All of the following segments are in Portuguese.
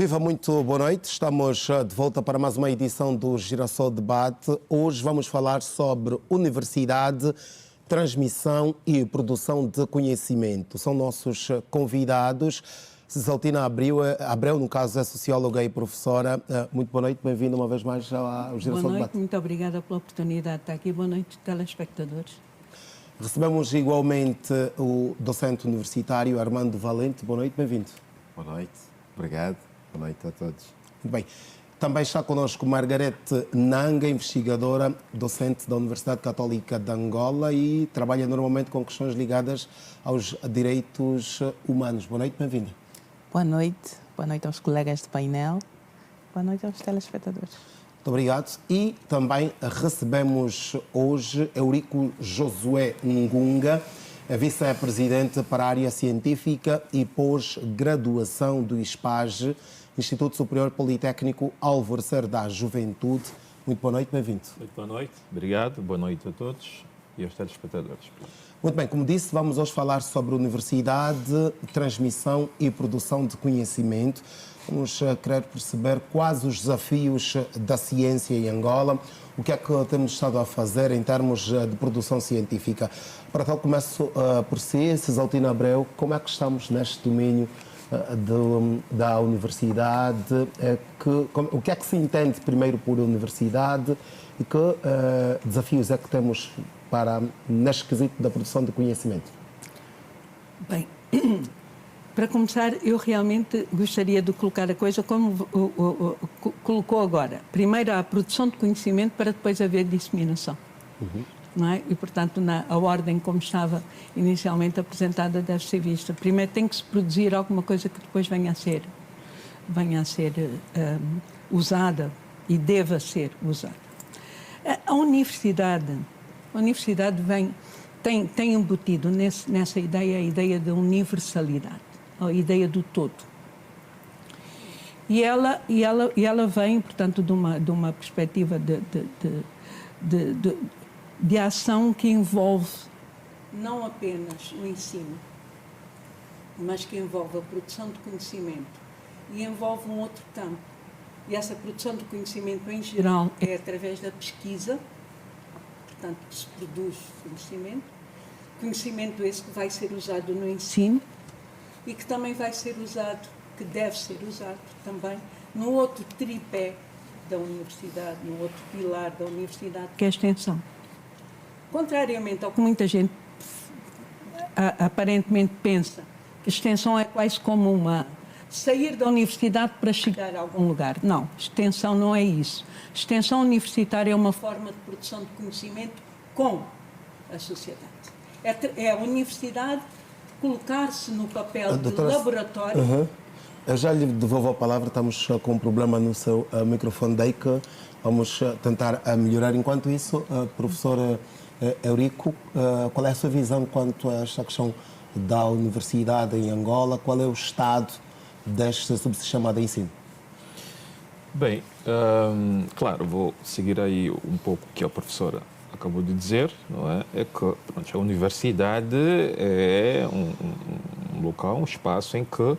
Viva, muito boa noite. Estamos de volta para mais uma edição do Girassol Debate. Hoje vamos falar sobre universidade, transmissão e produção de conhecimento. São nossos convidados. Cisaltina Abreu, no caso é socióloga e professora. Muito boa noite, bem-vinda uma vez mais ao Girassol Debate. Boa noite, Debate. muito obrigada pela oportunidade de estar aqui. Boa noite, telespectadores. Recebemos igualmente o docente universitário Armando Valente. Boa noite, bem-vindo. Boa noite, obrigado. Boa noite a todos. Muito bem. Também está connosco Margarete Nanga, investigadora, docente da Universidade Católica de Angola e trabalha normalmente com questões ligadas aos direitos humanos. Boa noite, bem-vinda. Boa noite aos colegas de painel, boa noite aos telespectadores. Muito obrigado. E também recebemos hoje Eurico Josué Ngunga, vice-presidente para a área científica e pós-graduação do ISPAGE, Instituto Superior Politécnico Alvorecer da Juventude. Muito boa noite, bem-vindo. Muito boa noite, obrigado, boa noite a todos e aos telespectadores. Muito bem, como disse, vamos hoje falar sobre universidade, transmissão e produção de conhecimento. Vamos querer perceber quais os desafios da ciência em Angola, o que é que temos estado a fazer em termos de produção científica. Para tal, começo por si, Cisaltina Abreu, como é que estamos neste domínio da universidade? O que é que se entende primeiro por universidade e que desafios é que temos neste quesito da produção de conhecimento? Bem, para começar, eu realmente gostaria de colocar a coisa como colocou agora. Primeiro a produção de conhecimento para depois haver disseminação. Não é? E, portanto, a ordem como estava inicialmente apresentada deve ser vista. Primeiro tem que se produzir alguma coisa que depois venha a ser usada e deva ser usada. A universidade tem embutido nessa ideia a ideia de universalidade, a ideia do todo. E ela vem, portanto, de uma perspectiva de ação que envolve não apenas o ensino, mas que envolve a produção de conhecimento e envolve um outro campo. E essa produção de conhecimento, em geral, é através da pesquisa, portanto, que se produz conhecimento esse que vai ser usado no ensino e que também vai ser usado, que deve ser usado também no outro tripé da universidade, no outro pilar da universidade, que é a extensão. Contrariamente ao que muita gente aparentemente pensa, que a extensão é quase como sair da universidade para chegar a algum lugar. Não, extensão não é isso. Extensão universitária é uma forma de produção de conhecimento com a sociedade. É a universidade colocar-se no papel de laboratório. Eu já lhe devolvo a palavra, estamos com um problema no seu microfone, daí que vamos tentar melhorar. Enquanto isso, professora Eurico, qual é a sua visão quanto a esta questão da universidade em Angola? Qual é o estado deste subsistema de ensino? Bem, claro, vou seguir aí um pouco o que a professora acabou de dizer, não é? É que pronto, a universidade é um local, um espaço em que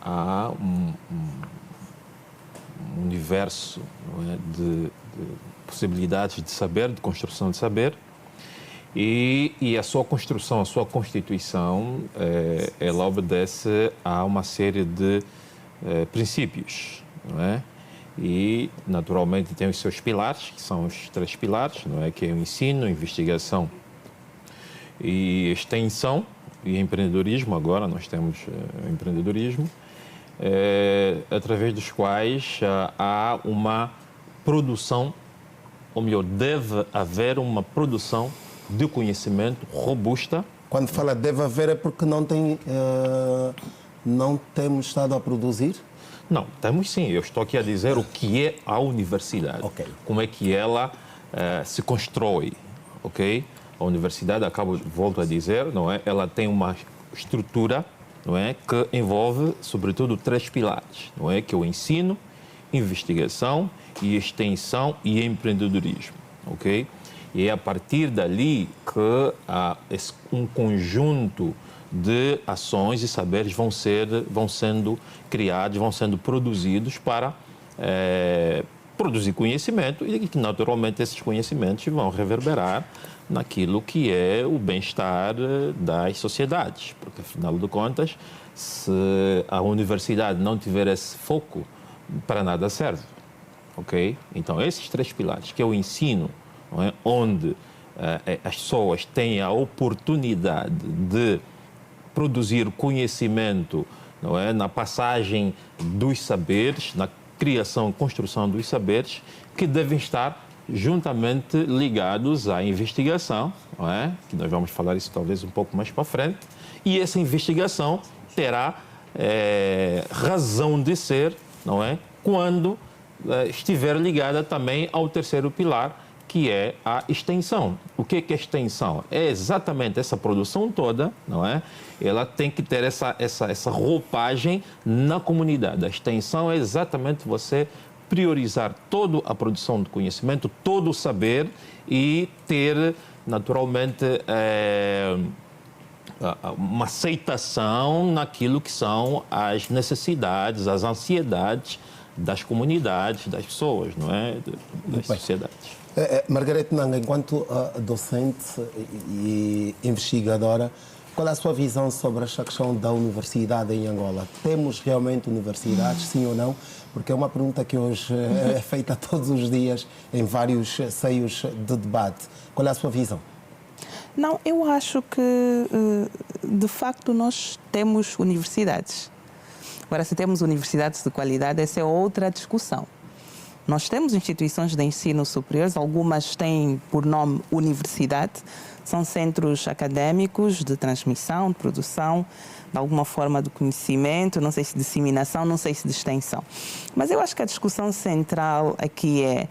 há um universo, não é, de possibilidades de saber, de construção de saber, e a sua construção, a sua constituição, ela obedece a uma série de princípios, não é? E, naturalmente, tem os seus pilares, que são os 3 pilares, não é? Que é o ensino, a investigação e extensão e empreendedorismo. Agora nós temos empreendedorismo, através dos quais há uma produção, ou melhor, deve haver uma produção de conhecimento robusta. Quando fala deve haver é porque não temos estado a produzir? Não, temos sim. Eu estou aqui a dizer o que é a universidade. Okay. Como é que ela se constrói, ok? A universidade, volto a dizer, não é? Ela tem uma estrutura, não é? Que envolve, sobretudo, 3 pilares, não é? Que é o ensino, investigação e extensão e empreendedorismo, ok? E é a partir dali que há um conjunto de ações e saberes vão sendo criados, vão sendo produzidos para produzir conhecimento e que, naturalmente, esses conhecimentos vão reverberar naquilo que é o bem-estar das sociedades. Porque, afinal de contas, se a universidade não tiver esse foco, para nada serve. Ok? Então, esses 3 pilares, que é o ensino, não é? Onde as pessoas têm a oportunidade de produzir conhecimento, não é? Na passagem dos saberes, na criação e construção dos saberes, que devem estar juntamente ligados à investigação, não é? Que nós vamos falar isso talvez um pouco mais para frente, e essa investigação terá razão de ser, não é? Quando estiver ligada também ao 3º pilar, que é a extensão. O que é extensão? É exatamente essa produção toda, não é? Ela tem que ter essa roupagem na comunidade. A extensão é exatamente você priorizar toda a produção de conhecimento, todo o saber e ter, naturalmente, uma aceitação naquilo que são as necessidades, as ansiedades das comunidades, das pessoas, não é? Das sociedades. Margarete Nanga, enquanto docente e investigadora, qual é a sua visão sobre esta questão da universidade em Angola? Temos realmente universidades, sim ou não? Porque é uma pergunta que hoje é feita todos os dias em vários seios de debate. Qual é a sua visão? Não, eu acho que, de facto, nós temos universidades. Agora, se temos universidades de qualidade, essa é outra discussão. Nós temos instituições de ensino superior, algumas têm por nome universidade, são centros académicos de transmissão, de produção, de alguma forma de conhecimento, não sei se de disseminação, não sei se de extensão. Mas eu acho que a discussão central aqui é,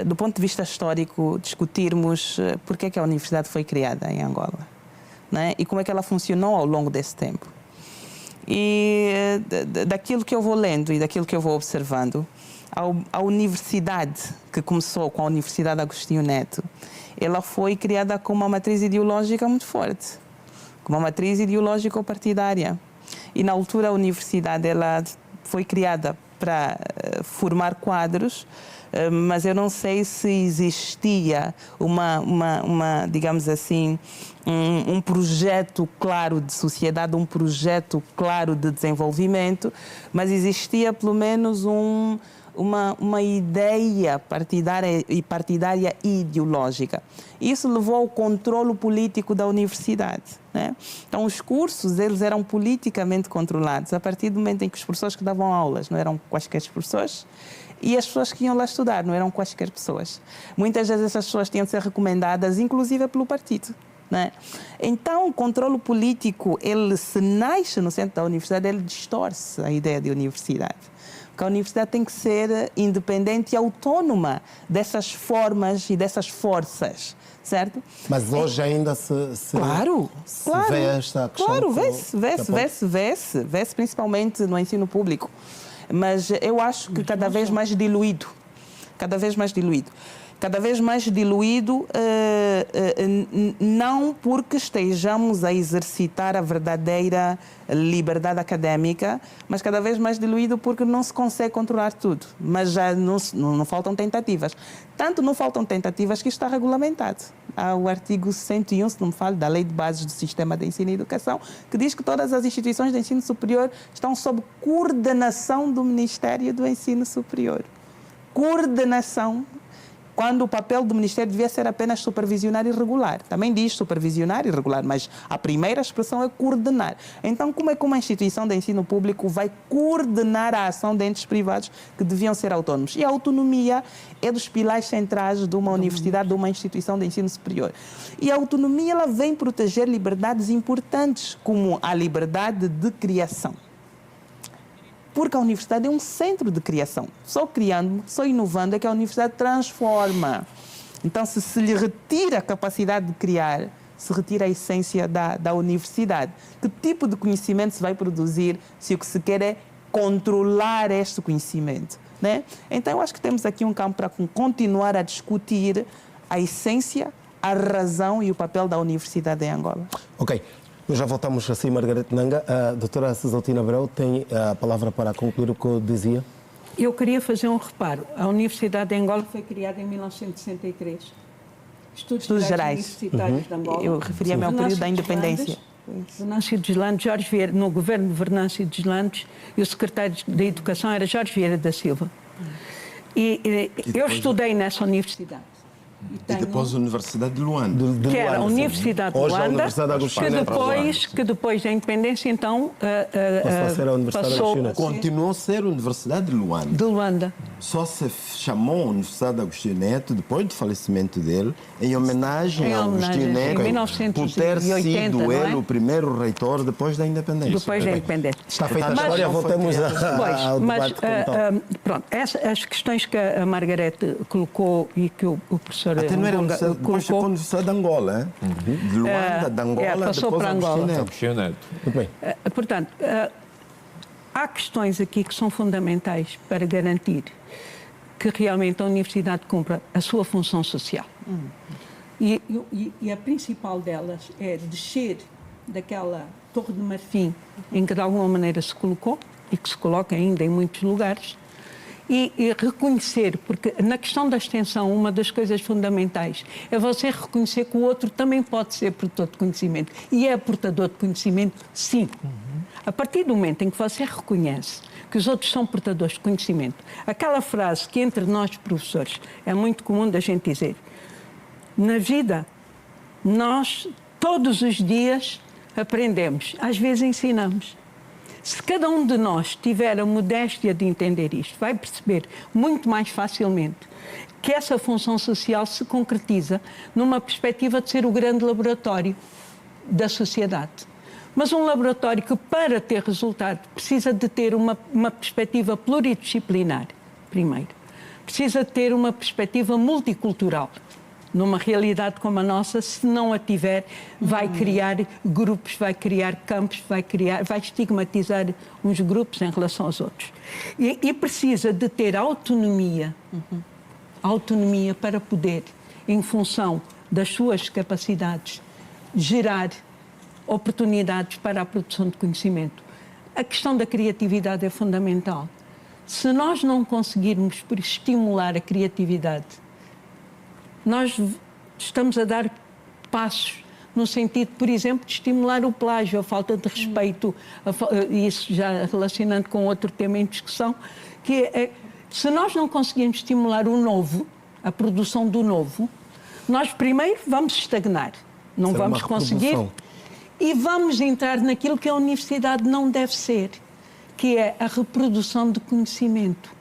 do ponto de vista histórico, discutirmos por que é que a universidade foi criada em Angola, né? E como é que ela funcionou ao longo desse tempo. E daquilo que eu vou lendo e daquilo que eu vou observando, a universidade, que começou com a Universidade Agostinho Neto, ela foi criada com uma matriz ideológica muito forte, com uma matriz ideológico-partidária. E na altura a universidade ela foi criada para formar quadros, mas eu não sei se existia digamos assim, um projeto claro de sociedade, um projeto claro de desenvolvimento, mas existia pelo menos uma ideia partidária e ideológica. Isso levou ao controle político da universidade, né? Então, os cursos, eles eram politicamente controlados a partir do momento em que os professores que davam aulas não eram quaisquer professores e as pessoas que iam lá estudar não eram quaisquer pessoas. Muitas vezes essas pessoas tinham de ser recomendadas, inclusive pelo partido, né? Então, o controle político, ele se nasce no centro da universidade, ele distorce a ideia de universidade. Porque a universidade tem que ser independente e autónoma dessas formas e dessas forças, certo? Mas hoje ainda se vê esta questão. Claro, vê-se principalmente no ensino público. Mas eu acho que cada vez mais diluído. Cada vez mais diluído. Cada vez mais diluído, não porque estejamos a exercitar a verdadeira liberdade académica, mas cada vez mais diluído porque não se consegue controlar tudo. Mas já não faltam tentativas. Tanto não faltam tentativas que isto está regulamentado. Há o artigo 101, se não me falo, da Lei de Bases do Sistema de Ensino e Educação, que diz que todas as instituições de ensino superior estão sob coordenação do Ministério do Ensino Superior. Coordenação, quando o papel do Ministério devia ser apenas supervisionar e regular. Também diz supervisionar e regular, mas a primeira expressão é coordenar. Então, como é que uma instituição de ensino público vai coordenar a ação de entes privados que deviam ser autônomos? E a autonomia é dos pilares centrais de uma universidade, de uma instituição de ensino superior. E a autonomia ela vem proteger liberdades importantes, como a liberdade de criação. Porque a universidade é um centro de criação. Só criando, só inovando é que a universidade transforma. Então, se lhe retira a capacidade de criar, se retira a essência da universidade. Que tipo de conhecimento se vai produzir se o que se quer é controlar este conhecimento, né? Então, eu acho que temos aqui um campo para continuar a discutir a essência, a razão e o papel da universidade em Angola. Ok. Nós já voltamos assim, Margarete Nanga. A doutora Cesaltina Abreu tem a palavra para concluir o que eu dizia. Eu queria fazer um reparo. A Universidade de Angola foi criada em 1963. Estudos Gerais Universitários de Angola. Eu referia-me ao período da independência. Venâncio dos Landes, Jorge Vieira, no governo de Venâncio dos Landes, e o secretário da Educação era Jorge Vieira da Silva. E eu estudei nessa universidade. E depois a Universidade de Luanda. Que era a Universidade de Hoje a Luanda, Universidade Agostinho que depois da independência, então, Passou a ser a Universidade passou Agostinho a ser Continuou a ser a Universidade de Luanda. de Luanda. Só se chamou Universidade de Agostinho Neto depois do falecimento dele, em homenagem Em a Agostinho homenagem, em Neto, por 1980, ter sido não é? ele o primeiro reitor depois da independência. Depois da independência. Está feita a Mas- história, voltemos ao Mas, debate como tal. pronto, as questões que a Margarete colocou e que o professor Até não era Mbonga a Universidade de Angola, hein? De Luanda, de Angola, passou depois para Agostinho Angola. Neto. Agostinho Neto. Muito bem. Portanto, há questões aqui que são fundamentais para garantir que realmente a universidade cumpra a sua função social. E a principal delas é descer daquela torre de marfim em que de alguma maneira se colocou e que se coloca ainda em muitos lugares e reconhecer, porque na questão da extensão uma das coisas fundamentais é você reconhecer que o outro também pode ser portador de conhecimento e é portador de conhecimento, sim. A partir do momento em que você reconhece que os outros são portadores de conhecimento, aquela frase que entre nós professores é muito comum da gente dizer, na vida nós todos os dias aprendemos, às vezes ensinamos. Se cada um de nós tiver a modéstia de entender isto, vai perceber muito mais facilmente que essa função social se concretiza numa perspectiva de ser o grande laboratório da sociedade. Mas um laboratório que, para ter resultado, precisa de ter uma perspectiva pluridisciplinar, primeiro. Precisa de ter uma perspectiva multicultural. Numa realidade como a nossa, se não a tiver, vai criar grupos, vai criar campos, vai estigmatizar uns grupos em relação aos outros. E precisa de ter autonomia para poder, em função das suas capacidades, gerar oportunidades para a produção de conhecimento. A questão da criatividade é fundamental. Se nós não conseguirmos estimular a criatividade, nós estamos a dar passos no sentido, por exemplo, de estimular o plágio, a falta de respeito, isso já relacionando com outro tema em discussão, que é, se nós não conseguirmos estimular o novo, a produção do novo, nós primeiro vamos estagnar, não Será vamos uma conseguir, reprodução. e vamos entrar naquilo que a universidade não deve ser, que é a reprodução de conhecimento.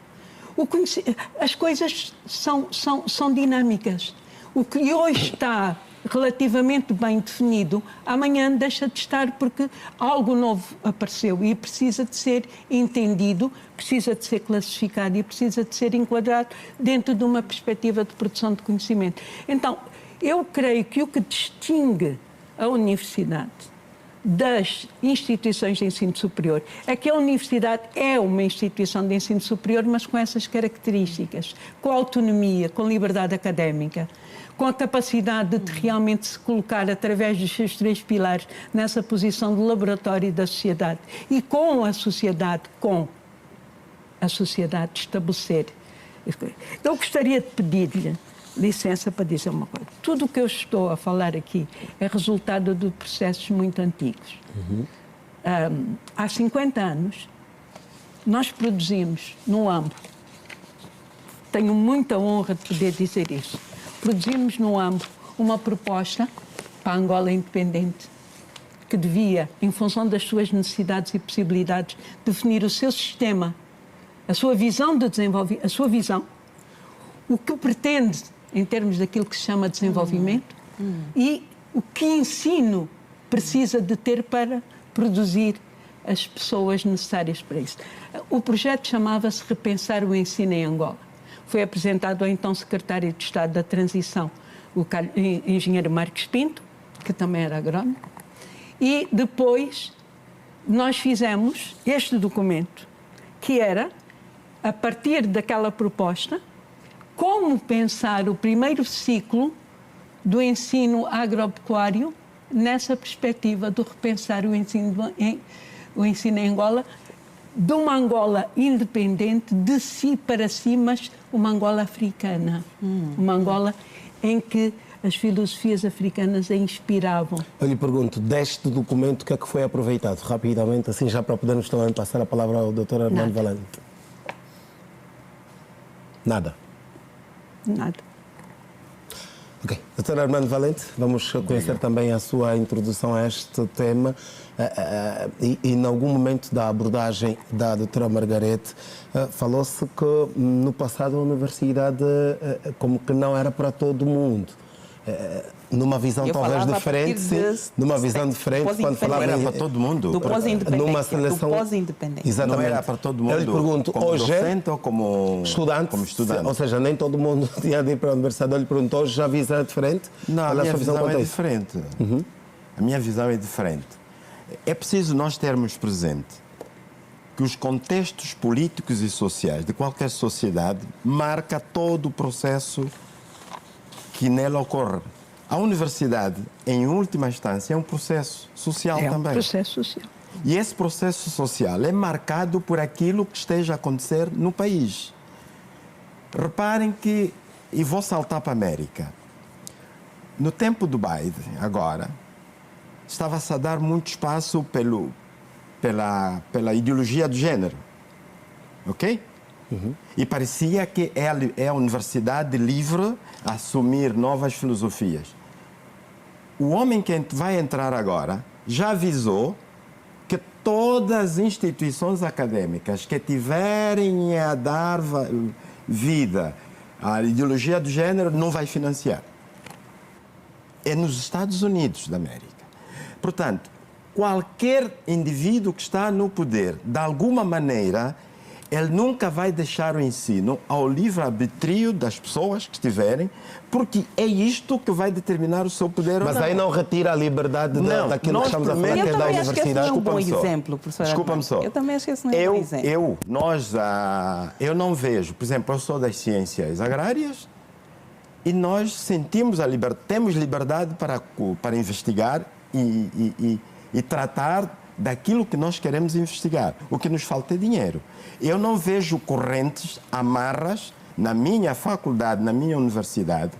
As coisas são dinâmicas. O que hoje está relativamente bem definido, amanhã deixa de estar porque algo novo apareceu e precisa de ser entendido, precisa de ser classificado e precisa de ser enquadrado dentro de uma perspectiva de produção de conhecimento. Então, eu creio que o que distingue a universidade das instituições de ensino superior é que a universidade é uma instituição de ensino superior, mas com essas características, com autonomia, com liberdade académica, com a capacidade de realmente se colocar através dos seus 3 pilares nessa posição de laboratório da sociedade e com a sociedade estabelecer. Eu gostaria de pedir-lhe licença para dizer uma coisa. Tudo o que eu estou a falar aqui é resultado de processos muito antigos. Há 50 anos, nós produzimos no AMBO, tenho muita honra de poder dizer isso, produzimos no AMBO uma proposta para a Angola independente, que devia, em função das suas necessidades e possibilidades, definir o seu sistema, a sua visão de desenvolvimento, a sua visão, o que pretende em termos daquilo que se chama desenvolvimento e o que ensino precisa de ter para produzir as pessoas necessárias para isso. O projeto chamava-se Repensar o Ensino em Angola. Foi apresentado ao então secretário de Estado da Transição, o engenheiro Marcos Pinto, que também era agrónomo, e depois nós fizemos este documento, que era, a partir daquela proposta, como pensar o primeiro ciclo do ensino agropecuário nessa perspectiva de repensar o ensino em Angola, de uma Angola independente, de si para si, mas uma Angola africana. Uma Angola em que as filosofias africanas a inspiravam. Eu lhe pergunto, deste documento, o que é que foi aproveitado? Rapidamente, assim, já para podermos também passar a palavra ao Dr. Armando Valente. Nada. Nada. Ok. Dr. Armando Valente, vamos conhecer também a sua introdução a este tema e em algum momento da abordagem da doutora Margarete falou-se que no passado a universidade como que não era para todo mundo. Numa visão Eu talvez falava a diferente, partir sim, numa visão diferente, quando falava Não era para todo mundo. Do pós-independência. numa seleção... Do pós-independência. Exatamente. Não era para todo mundo. Eu lhe pergunto, como hoje docente ou como estudante, como estudante? ou seja, nem todo mundo tinha de ir para a universidade. Eu lhe pergunto, hoje já a visão é diferente? Não, a Qual é minha sua visão quanto é a isso? diferente. A minha visão é diferente. É preciso nós termos presente que os contextos políticos e sociais de qualquer sociedade marca todo o processo que nela ocorre. A universidade, em última instância, é um processo social É um também. processo social. E esse processo social é marcado por aquilo que esteja a acontecer no país. Reparem que, e vou saltar para a América, no tempo do Biden, agora, estava-se a dar muito espaço pela ideologia do gênero. Ok? E parecia que é a universidade livre a assumir novas filosofias. O homem que vai entrar agora já avisou que todas as instituições acadêmicas que tiverem a dar vida à ideologia do gênero não vai financiar. É nos Estados Unidos da América. Portanto, qualquer indivíduo que está no poder, de alguma maneira, ele nunca vai deixar o ensino ao livre-arbítrio das pessoas que estiverem, porque é isto que vai determinar o seu poder Mas ou não. aí não retira a liberdade Não, daquilo que nós estamos a falar, primeiro- que é Eu da também acho que esse não é universidade. um bom Desculpa-me só. exemplo, professor. Desculpa-me só. Eu também acho que esse não é um bom exemplo. Eu não vejo, por exemplo, eu sou das ciências agrárias e nós temos liberdade para investigar e tratar daquilo que nós queremos investigar. O que nos falta é dinheiro. Eu não vejo correntes, amarras, na minha faculdade, na minha universidade,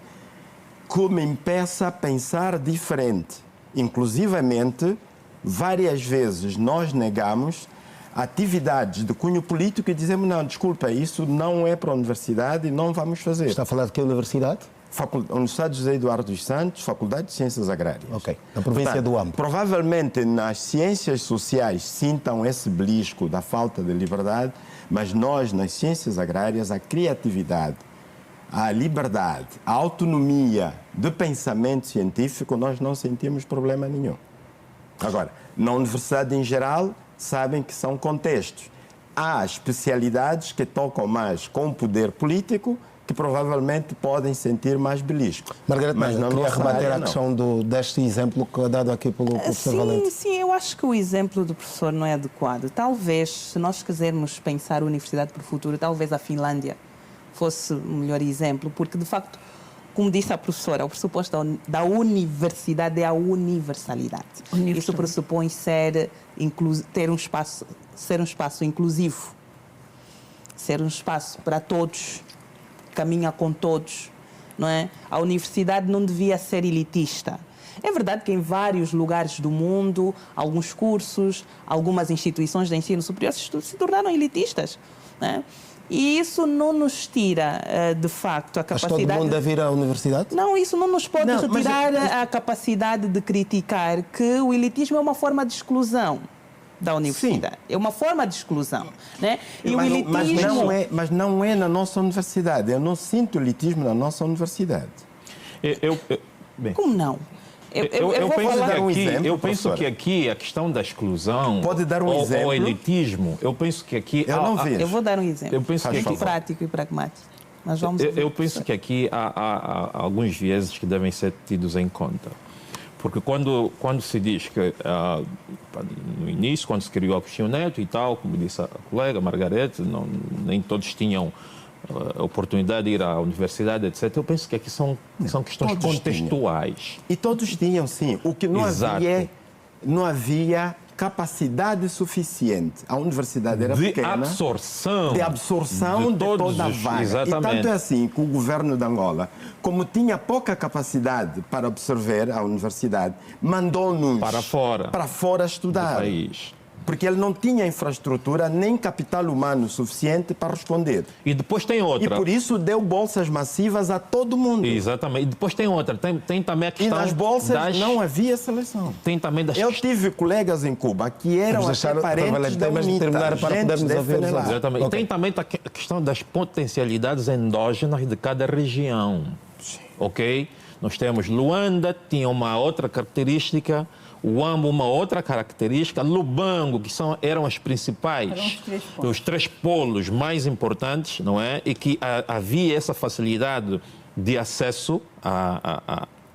que me impeça a pensar diferente. Inclusivamente, várias vezes nós negamos atividades de cunho político e dizemos, não, desculpa, isso não é para a universidade e não vamos fazer. Está a falar de que universidade? Universidade José Eduardo dos Santos, Faculdade de Ciências Agrárias. Ok, na província do Ambo. Provavelmente nas ciências sociais sintam esse belisco da falta de liberdade, mas nós, nas ciências agrárias, a criatividade, a liberdade, a autonomia de pensamento científico, nós não sentimos problema nenhum. Agora, na universidade em geral, sabem que são contextos. Há especialidades que tocam mais com o poder político, que provavelmente podem sentir mais belisco. Margarete, mas não na queria nossa rebater área, a não. questão deste exemplo que é dado aqui pelo professor Valente. Sim, eu acho que o exemplo do professor não é adequado. Talvez, se nós quisermos pensar a universidade para o futuro, talvez a Finlândia fosse o melhor exemplo, porque, de facto, como disse a professora, o pressuposto da universidade é a universalidade. Isso pressupõe ser um espaço inclusivo, ser um espaço para todos, caminha com todos, não é? A universidade não devia ser elitista. É verdade que em vários lugares do mundo, alguns cursos, algumas instituições de ensino superior se tornaram elitistas, não é? E isso não nos tira, de facto, a Mas capacidade... todo mundo deve ir à universidade? Não, isso não nos pode Não, mas- retirar a capacidade de criticar que o elitismo é uma forma de exclusão da universidade. É uma forma de exclusão, né? E o elitismo... mas não é na nossa universidade. Eu não sinto elitismo na nossa universidade. Bem, Como não? Eu vou penso falar... que um aqui, exemplo, eu penso professora. que aqui a questão da exclusão Pode dar um ou exemplo? elitismo, eu penso que aqui Eu não vejo. Eu vou dar um exemplo. Eu penso que Faz aqui, favor. Prático e pragmático. Mas vamos... eu penso que aqui há alguns vieses que devem ser tidos em conta. Porque quando se diz que, no início, quando se criou a Agostinho Neto e tal, como disse a colega Margarete, nem todos tinham a oportunidade de ir à universidade, etc., eu penso que aqui são questões Todos contextuais. E todos tinham, sim. O que Exato. não havia capacidade suficiente. A universidade era De pequena. absorção. De absorção de todos toda a os- vaga. Exatamente. E tanto é assim que o governo de Angola, como tinha pouca capacidade para absorver a universidade, mandou-nos Para fora estudar. do país. Porque ele não tinha infraestrutura nem capital humano suficiente para responder. E depois tem E outra. por isso deu bolsas massivas a todo mundo. Exatamente. E depois tem outra. Tem também a E questão nas bolsas das... não havia seleção. Tem também das... Eu tive colegas em Cuba que eram Vamos até deixar parentes Trabalhar da temas de UNITA, terminar para gente podermos da ouvir os FNLA. outros. Exatamente. Ok. E tem também a questão das potencialidades endógenas de cada região. Ok? Nós temos Luanda, tinha uma outra característica, Uambo, uma outra característica, Lubango, que eram as principais, Eram os três polos. os três polos mais importantes, não é? E que havia essa facilidade de acesso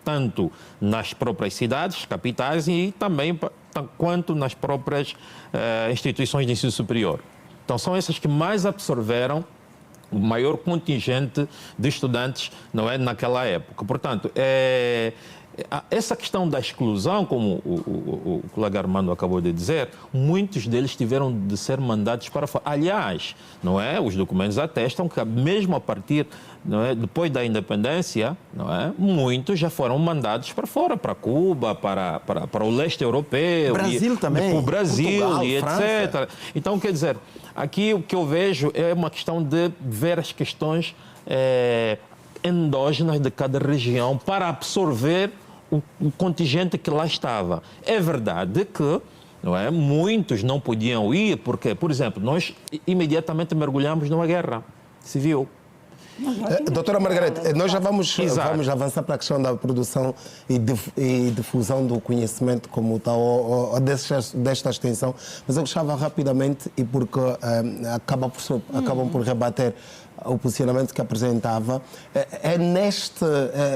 tanto nas próprias cidades, capitais, e também quanto nas próprias instituições de ensino superior. Então, são essas que mais absorveram o maior contingente de estudantes, não é, naquela época. Portanto, essa questão da exclusão, como o colega Armando acabou de dizer, muitos deles tiveram de ser mandados para fora. Aliás, não é, os documentos atestam que mesmo a partir, não é, depois da independência, não é, muitos já foram mandados para fora, para Cuba, para o leste europeu, Brasil também, para o Brasil, Portugal, e França. etc. Então, quer dizer, aqui o que eu vejo é uma questão de ver as questões endógenas de cada região para absorver o contingente que lá estava. É verdade que, não é, muitos não podiam ir porque, por exemplo, nós imediatamente mergulhamos numa guerra civil. Doutora Margarete, nós já vamos Exato. avançar para a questão da produção e difusão do conhecimento como tal, ou desta extensão, mas eu gostava rapidamente, e porque acabam por rebater o posicionamento que apresentava, é neste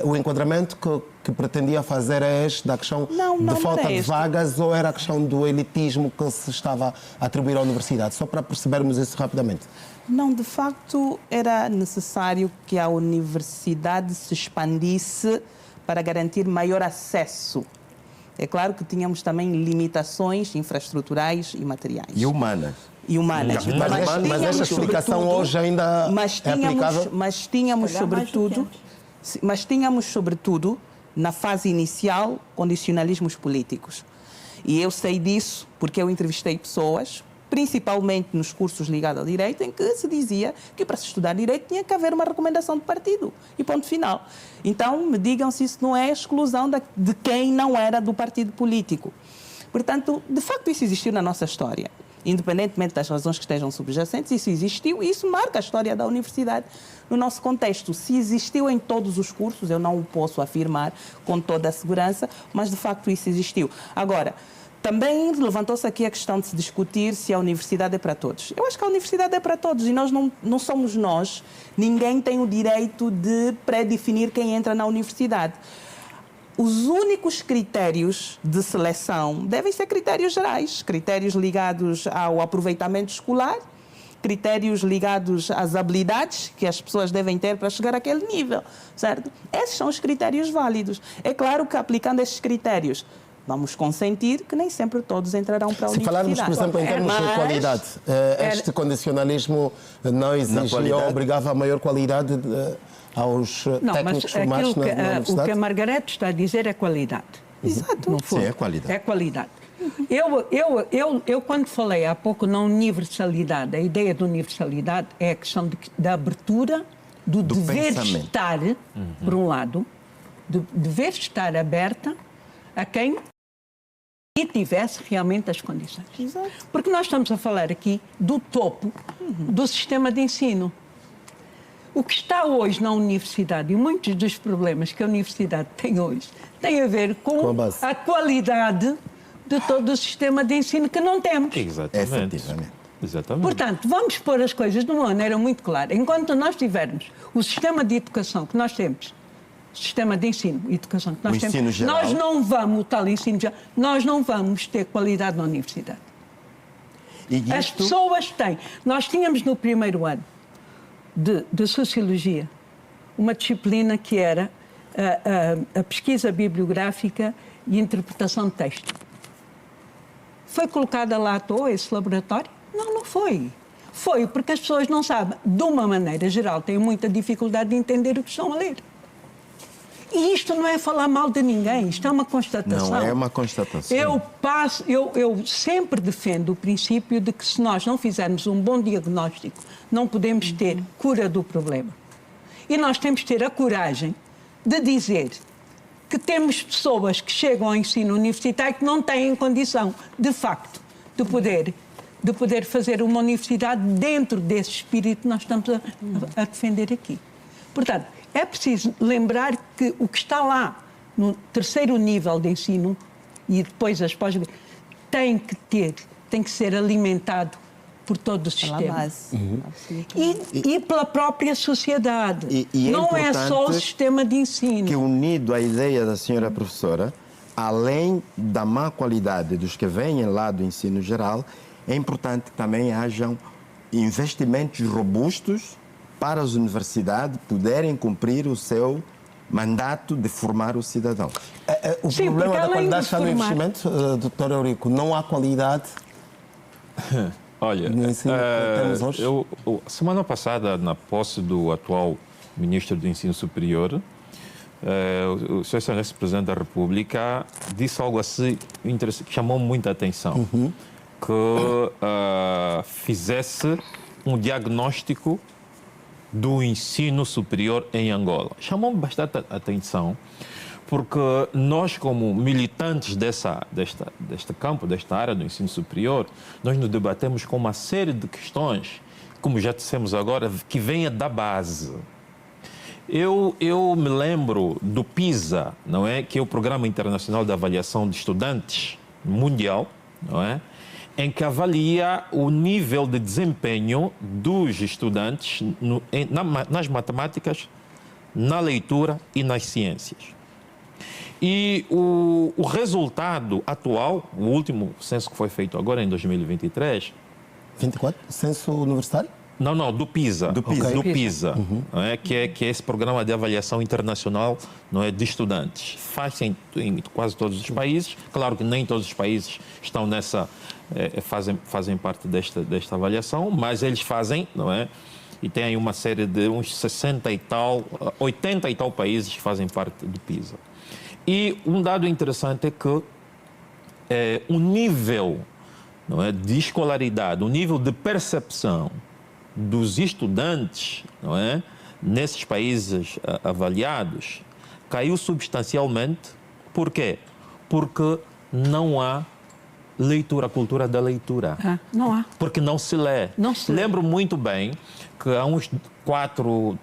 o enquadramento que pretendia fazer é este da questão Não de falta era de este. vagas, ou era a questão do elitismo que se estava a atribuir à universidade? Só para percebermos isso rapidamente. Não, de facto, era necessário que a universidade se expandisse para garantir maior acesso. É claro que tínhamos também limitações infraestruturais e materiais. E humanas. E humanas. Mas esta explicação hoje ainda é aplicável? Mas tínhamos, Se calhar mais do que sobretudo, mas tínhamos, sobretudo, na fase inicial, condicionalismos políticos. E eu sei disso porque eu entrevistei pessoas, principalmente nos cursos ligados ao direito, em que se dizia que para se estudar direito tinha que haver uma recomendação de partido. E ponto final. Então, me digam se isso não é exclusão de quem não era do partido político. Portanto, de facto, isso existiu na nossa história. Independentemente das razões que estejam subjacentes, isso existiu e isso marca a história da universidade no nosso contexto. Se existiu em todos os cursos, eu não o posso afirmar com toda a segurança, mas de facto isso existiu. Agora, também levantou-se aqui a questão de se discutir se a universidade é para todos. Eu acho que a universidade é para todos e nós não somos nós. Ninguém tem o direito de pré-definir quem entra na universidade. Os únicos critérios de seleção devem ser critérios gerais, critérios ligados ao aproveitamento escolar, critérios ligados às habilidades que as pessoas devem ter para chegar àquele nível, certo? Esses são os critérios válidos. É claro que aplicando esses critérios, vamos consentir que nem sempre todos entrarão para a Se universidade. falarmos, por exemplo, em termos de qualidade, este condicionalismo não exigia ou obrigava a maior qualidade aos técnicos formados na o universidade? que a Margarete está a dizer é qualidade. Exato. No fundo. Sim, é qualidade. É qualidade. Eu, quando falei há pouco na universalidade, a ideia de universalidade é a questão da abertura, do dever pensamento. estar, por um lado, do dever estar aberta a quem tivesse realmente as condições. Exato. Porque nós estamos a falar aqui do topo do sistema de ensino. O que está hoje na universidade e muitos dos problemas que a universidade tem hoje têm a ver com a qualidade de todo o sistema de ensino que não temos. Exatamente. Efetivamente. Exatamente. Portanto, vamos pôr as coisas de uma maneira muito clara. Enquanto nós tivermos o sistema de educação que nós temos, o sistema de ensino e educação que nós O temos, ensino geral. nós não vamos, o tal ensino geral, nós não vamos ter qualidade na universidade. E As isto, pessoas têm. Nós tínhamos no primeiro ano de Sociologia uma disciplina que era a pesquisa bibliográfica e interpretação de texto. Foi colocada lá à toa esse laboratório? Não, não foi. Foi porque as pessoas não sabem, de uma maneira geral, têm muita dificuldade de entender o que estão a ler. E isto não é falar mal de ninguém, isto é uma constatação. Não, é uma constatação. Eu sempre defendo o princípio de que se nós não fizermos um bom diagnóstico, não podemos ter cura do problema. E nós temos que ter a coragem de dizer que temos pessoas que chegam ao ensino universitário que não têm condição, de facto, de poder fazer uma universidade dentro desse espírito que nós estamos a defender aqui. Portanto, é preciso lembrar que o que está lá no terceiro nível de ensino e depois as pós tem que ser alimentado por todo o sistema. Pela base. E pela própria sociedade. E não é só o sistema de ensino. Que, unido à ideia da senhora professora, além da má qualidade dos que vêm lá do ensino geral, é importante que também hajam investimentos robustos para as universidades poderem cumprir o seu mandato de formar o cidadão. O Sim, problema da além qualidade de está no formar- investimento, Dr. Eurico. Não há qualidade Olha, no ensino que temos hoje? semana passada, na posse do atual ministro do Ensino Superior, o Sr. Excelência Presidente da República disse algo assim que chamou muita atenção, que fizesse um diagnóstico do ensino superior em Angola. Chamou bastante atenção, porque nós, como militantes deste campo, desta área do ensino superior, nós nos debatemos com uma série de questões, como já dissemos agora, que vêm da base. Eu me lembro do PISA, não é? Que é o Programa Internacional de Avaliação de Estudantes Mundial, não é? Em que avalia o nível de desempenho dos estudantes nas matemáticas, na leitura e nas ciências. E o resultado atual, o último censo que foi feito agora em 2023... 24? Censo universitário? Não, do PISA. Do PISA. Do PISA, não é? Que é esse programa de avaliação internacional, não é, de estudantes. Faz-se em quase todos os países. Claro que nem todos os países estão fazem parte desta avaliação, mas eles fazem, não é? E tem aí uma série de uns 60 e tal, 80 e tal países que fazem parte do PISA. E um dado interessante é que o nível, não é, de escolaridade, o nível de percepção dos estudantes, não é, nesses países avaliados, caiu substancialmente. Por quê? Porque não há leitura, a cultura da leitura. Não há. Porque não se lê. Não se lê. Lembro muito bem que há uns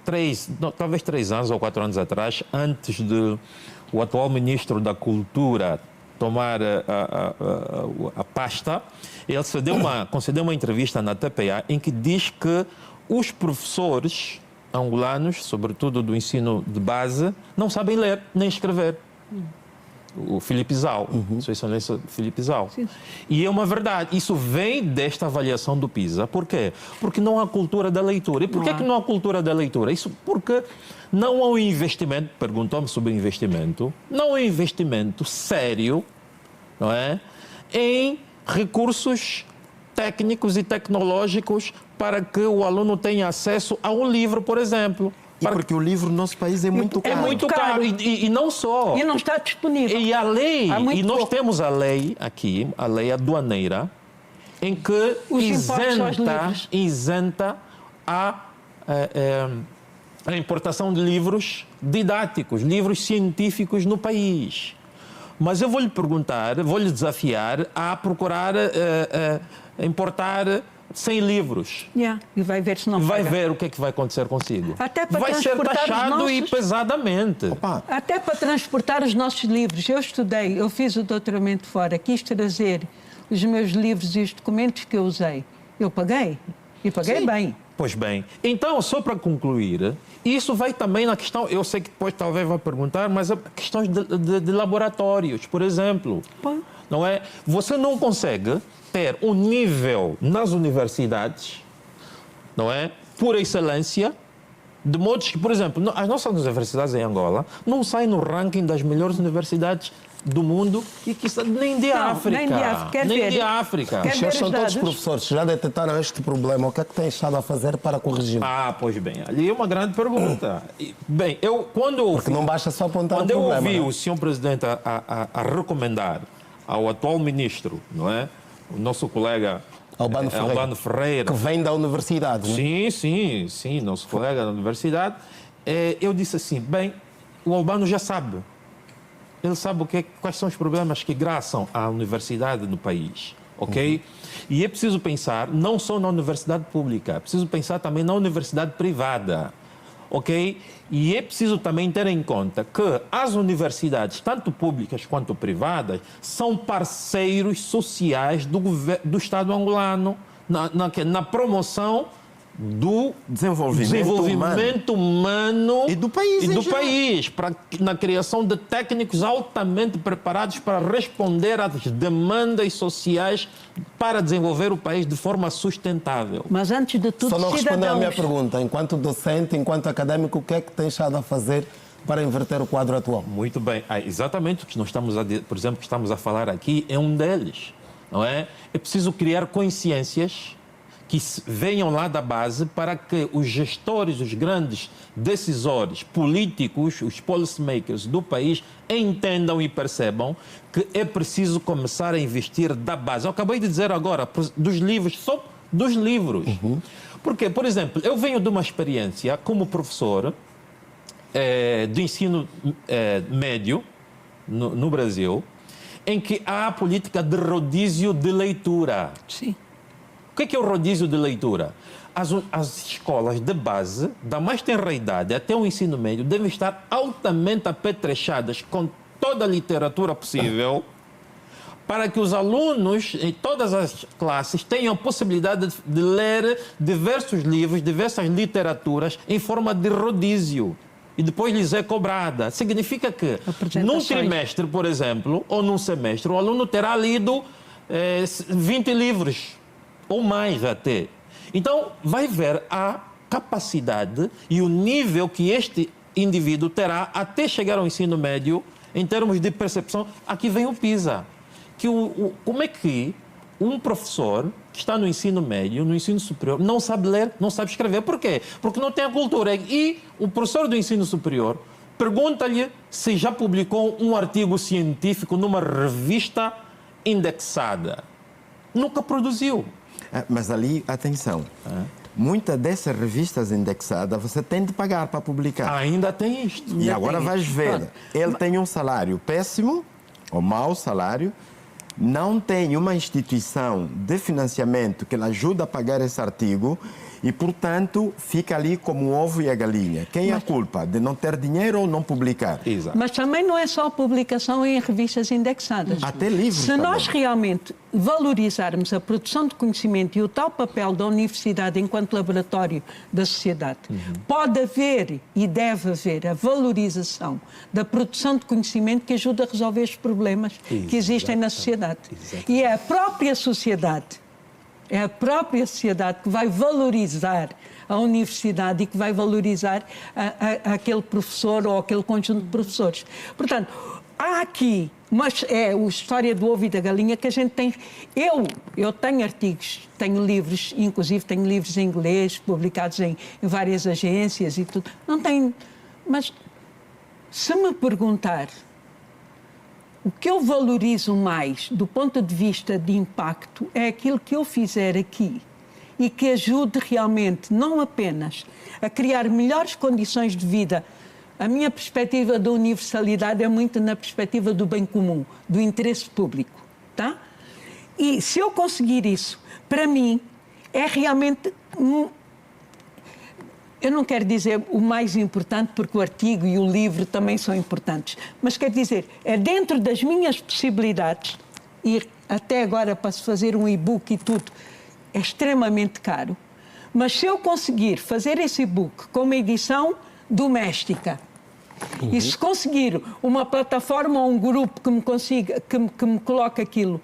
3 anos ou 4 anos atrás, antes de o atual ministro da Cultura tomar a pasta, ele concedeu uma entrevista na TPA em que diz que os professores angolanos, sobretudo do ensino de base, não sabem ler nem escrever. O Filipe Zau, Sua Excelência Filipe Zau. Sim. E é uma verdade, isso vem desta avaliação do PISA. Por quê? Porque não há cultura da leitura. E por que não há cultura da leitura? Isso porque não há um investimento, perguntou-me sobre investimento, não há um investimento sério, não é, em recursos técnicos e tecnológicos para que o aluno tenha acesso a um livro, por exemplo. Porque o livro no nosso país é muito caro. É muito caro. E não só. E não está disponível. E a lei, Há muito e nós pouco. temos a lei aqui, a lei aduaneira, em que Os impostos aos livros. isenta a importação de livros didáticos, livros científicos no país. Mas eu vou lhe perguntar, vou lhe desafiar a procurar importar 100 livros. E vai ver se não Vai paga. ver o que é que vai acontecer consigo. Até para vai ser transportar os taxado e nossos- pesadamente. Até para transportar os nossos livros. Eu fiz o doutoramento fora, quis trazer os meus livros e os documentos que eu usei. Eu paguei. E paguei bem. Pois bem, então, só para concluir, isso vai também na questão, eu sei que depois talvez vai perguntar, mas questões de laboratórios, por exemplo. Pô. Não é? Você não consegue ter um nível nas universidades, não é? por excelência, de modo que, por exemplo, as nossas universidades em Angola não saem no ranking das melhores universidades do mundo e que nem de África. Nem de África. Quer Nem ver? de África. Quer Os senhores ver são os todos dados? professores, já detectaram este problema. O que é que têm estado a fazer para corrigir? Pois bem, ali é uma grande pergunta. Bem, Porque não basta só apontar o quando eu problema. ouvi não é? o senhor presidente a recomendar ao atual ministro, não é? O nosso colega Albano Ferreira, que vem da universidade. Não é? Sim, nosso colega da universidade. Eu disse assim, bem, o Albano já sabe. Ele sabe quais são os problemas que graçam à universidade no país, ok? E é preciso pensar não só na universidade pública, é preciso pensar também na universidade privada, ok? E é preciso também ter em conta que as universidades, tanto públicas quanto privadas, são parceiros sociais do Estado angolano na promoção do desenvolvimento humano e do país, na criação de técnicos altamente preparados para responder às demandas sociais para desenvolver o país de forma sustentável. Mas antes de tudo, Só não respondeu à minha cidadãos. pergunta. Enquanto docente, enquanto académico, o que é que tem estado a fazer para inverter o quadro atual? Muito bem. Exatamente o que nós por exemplo, que estamos a falar aqui é um deles, não é? É preciso criar consciências que venham lá da base para que os gestores, os grandes decisores políticos, os policymakers do país entendam e percebam que é preciso começar a investir da base. Eu acabei de dizer agora dos livros, só dos livros. Porque, por exemplo, eu venho de uma experiência como professor do ensino médio no Brasil, em que há a política de rodízio de leitura. Sim. O que é o rodízio de leitura? As escolas de base, da mais tenra idade até o ensino médio, devem estar altamente apetrechadas com toda a literatura possível para que os alunos em todas as classes tenham a possibilidade de ler diversos livros, diversas literaturas em forma de rodízio. E depois lhes é cobrada. Significa que num trimestre, por exemplo, ou num semestre, o aluno terá lido 20 livros. Ou mais até. Então, vai ver a capacidade e o nível que este indivíduo terá até chegar ao ensino médio em termos de percepção. Aqui vem o PISA. Como é que um professor que está no ensino médio, no ensino superior, não sabe ler, não sabe escrever? Por quê? Porque não tem a cultura. E o professor do ensino superior pergunta-lhe se já publicou um artigo científico numa revista indexada. Nunca produziu. Mas ali, atenção, muitas dessas revistas indexadas você tem de pagar para publicar. Ainda tem isto. E agora vais ver, ele tem um salário péssimo, ou mau salário, não tem uma instituição de financiamento que lhe ajuda a pagar esse artigo e, portanto, fica ali como o ovo e a galinha. Quem é a culpa? De não ter dinheiro ou não publicar? Exato. Mas também não é só a publicação em revistas indexadas. Até livros Se também. nós realmente valorizarmos a produção de conhecimento e o tal papel da universidade enquanto laboratório da sociedade, pode haver e deve haver a valorização da produção de conhecimento que ajuda a resolver os problemas que existem na sociedade. E é a própria sociedade que vai valorizar a universidade e que vai valorizar aquele professor ou aquele conjunto de professores. Portanto, há aqui, mas é a história do ovo e da galinha que a gente tem. Eu tenho artigos, tenho livros, inclusive tenho livros em inglês, publicados em várias agências e tudo. Não tenho, mas se me perguntar o que eu valorizo mais do ponto de vista de impacto é aquilo que eu fizer aqui e que ajude realmente, não apenas a criar melhores condições de vida. A minha perspectiva da universalidade é muito na perspectiva do bem comum, do interesse público, tá? E se eu conseguir isso, para mim, é realmente... Eu não quero dizer o mais importante, porque o artigo e o livro também são importantes, mas quero dizer, é dentro das minhas possibilidades, e até agora para se fazer um e-book e tudo, é extremamente caro, mas se eu conseguir fazer esse e-book com uma edição doméstica, e se conseguir uma plataforma ou um grupo que me consiga, que me coloque aquilo,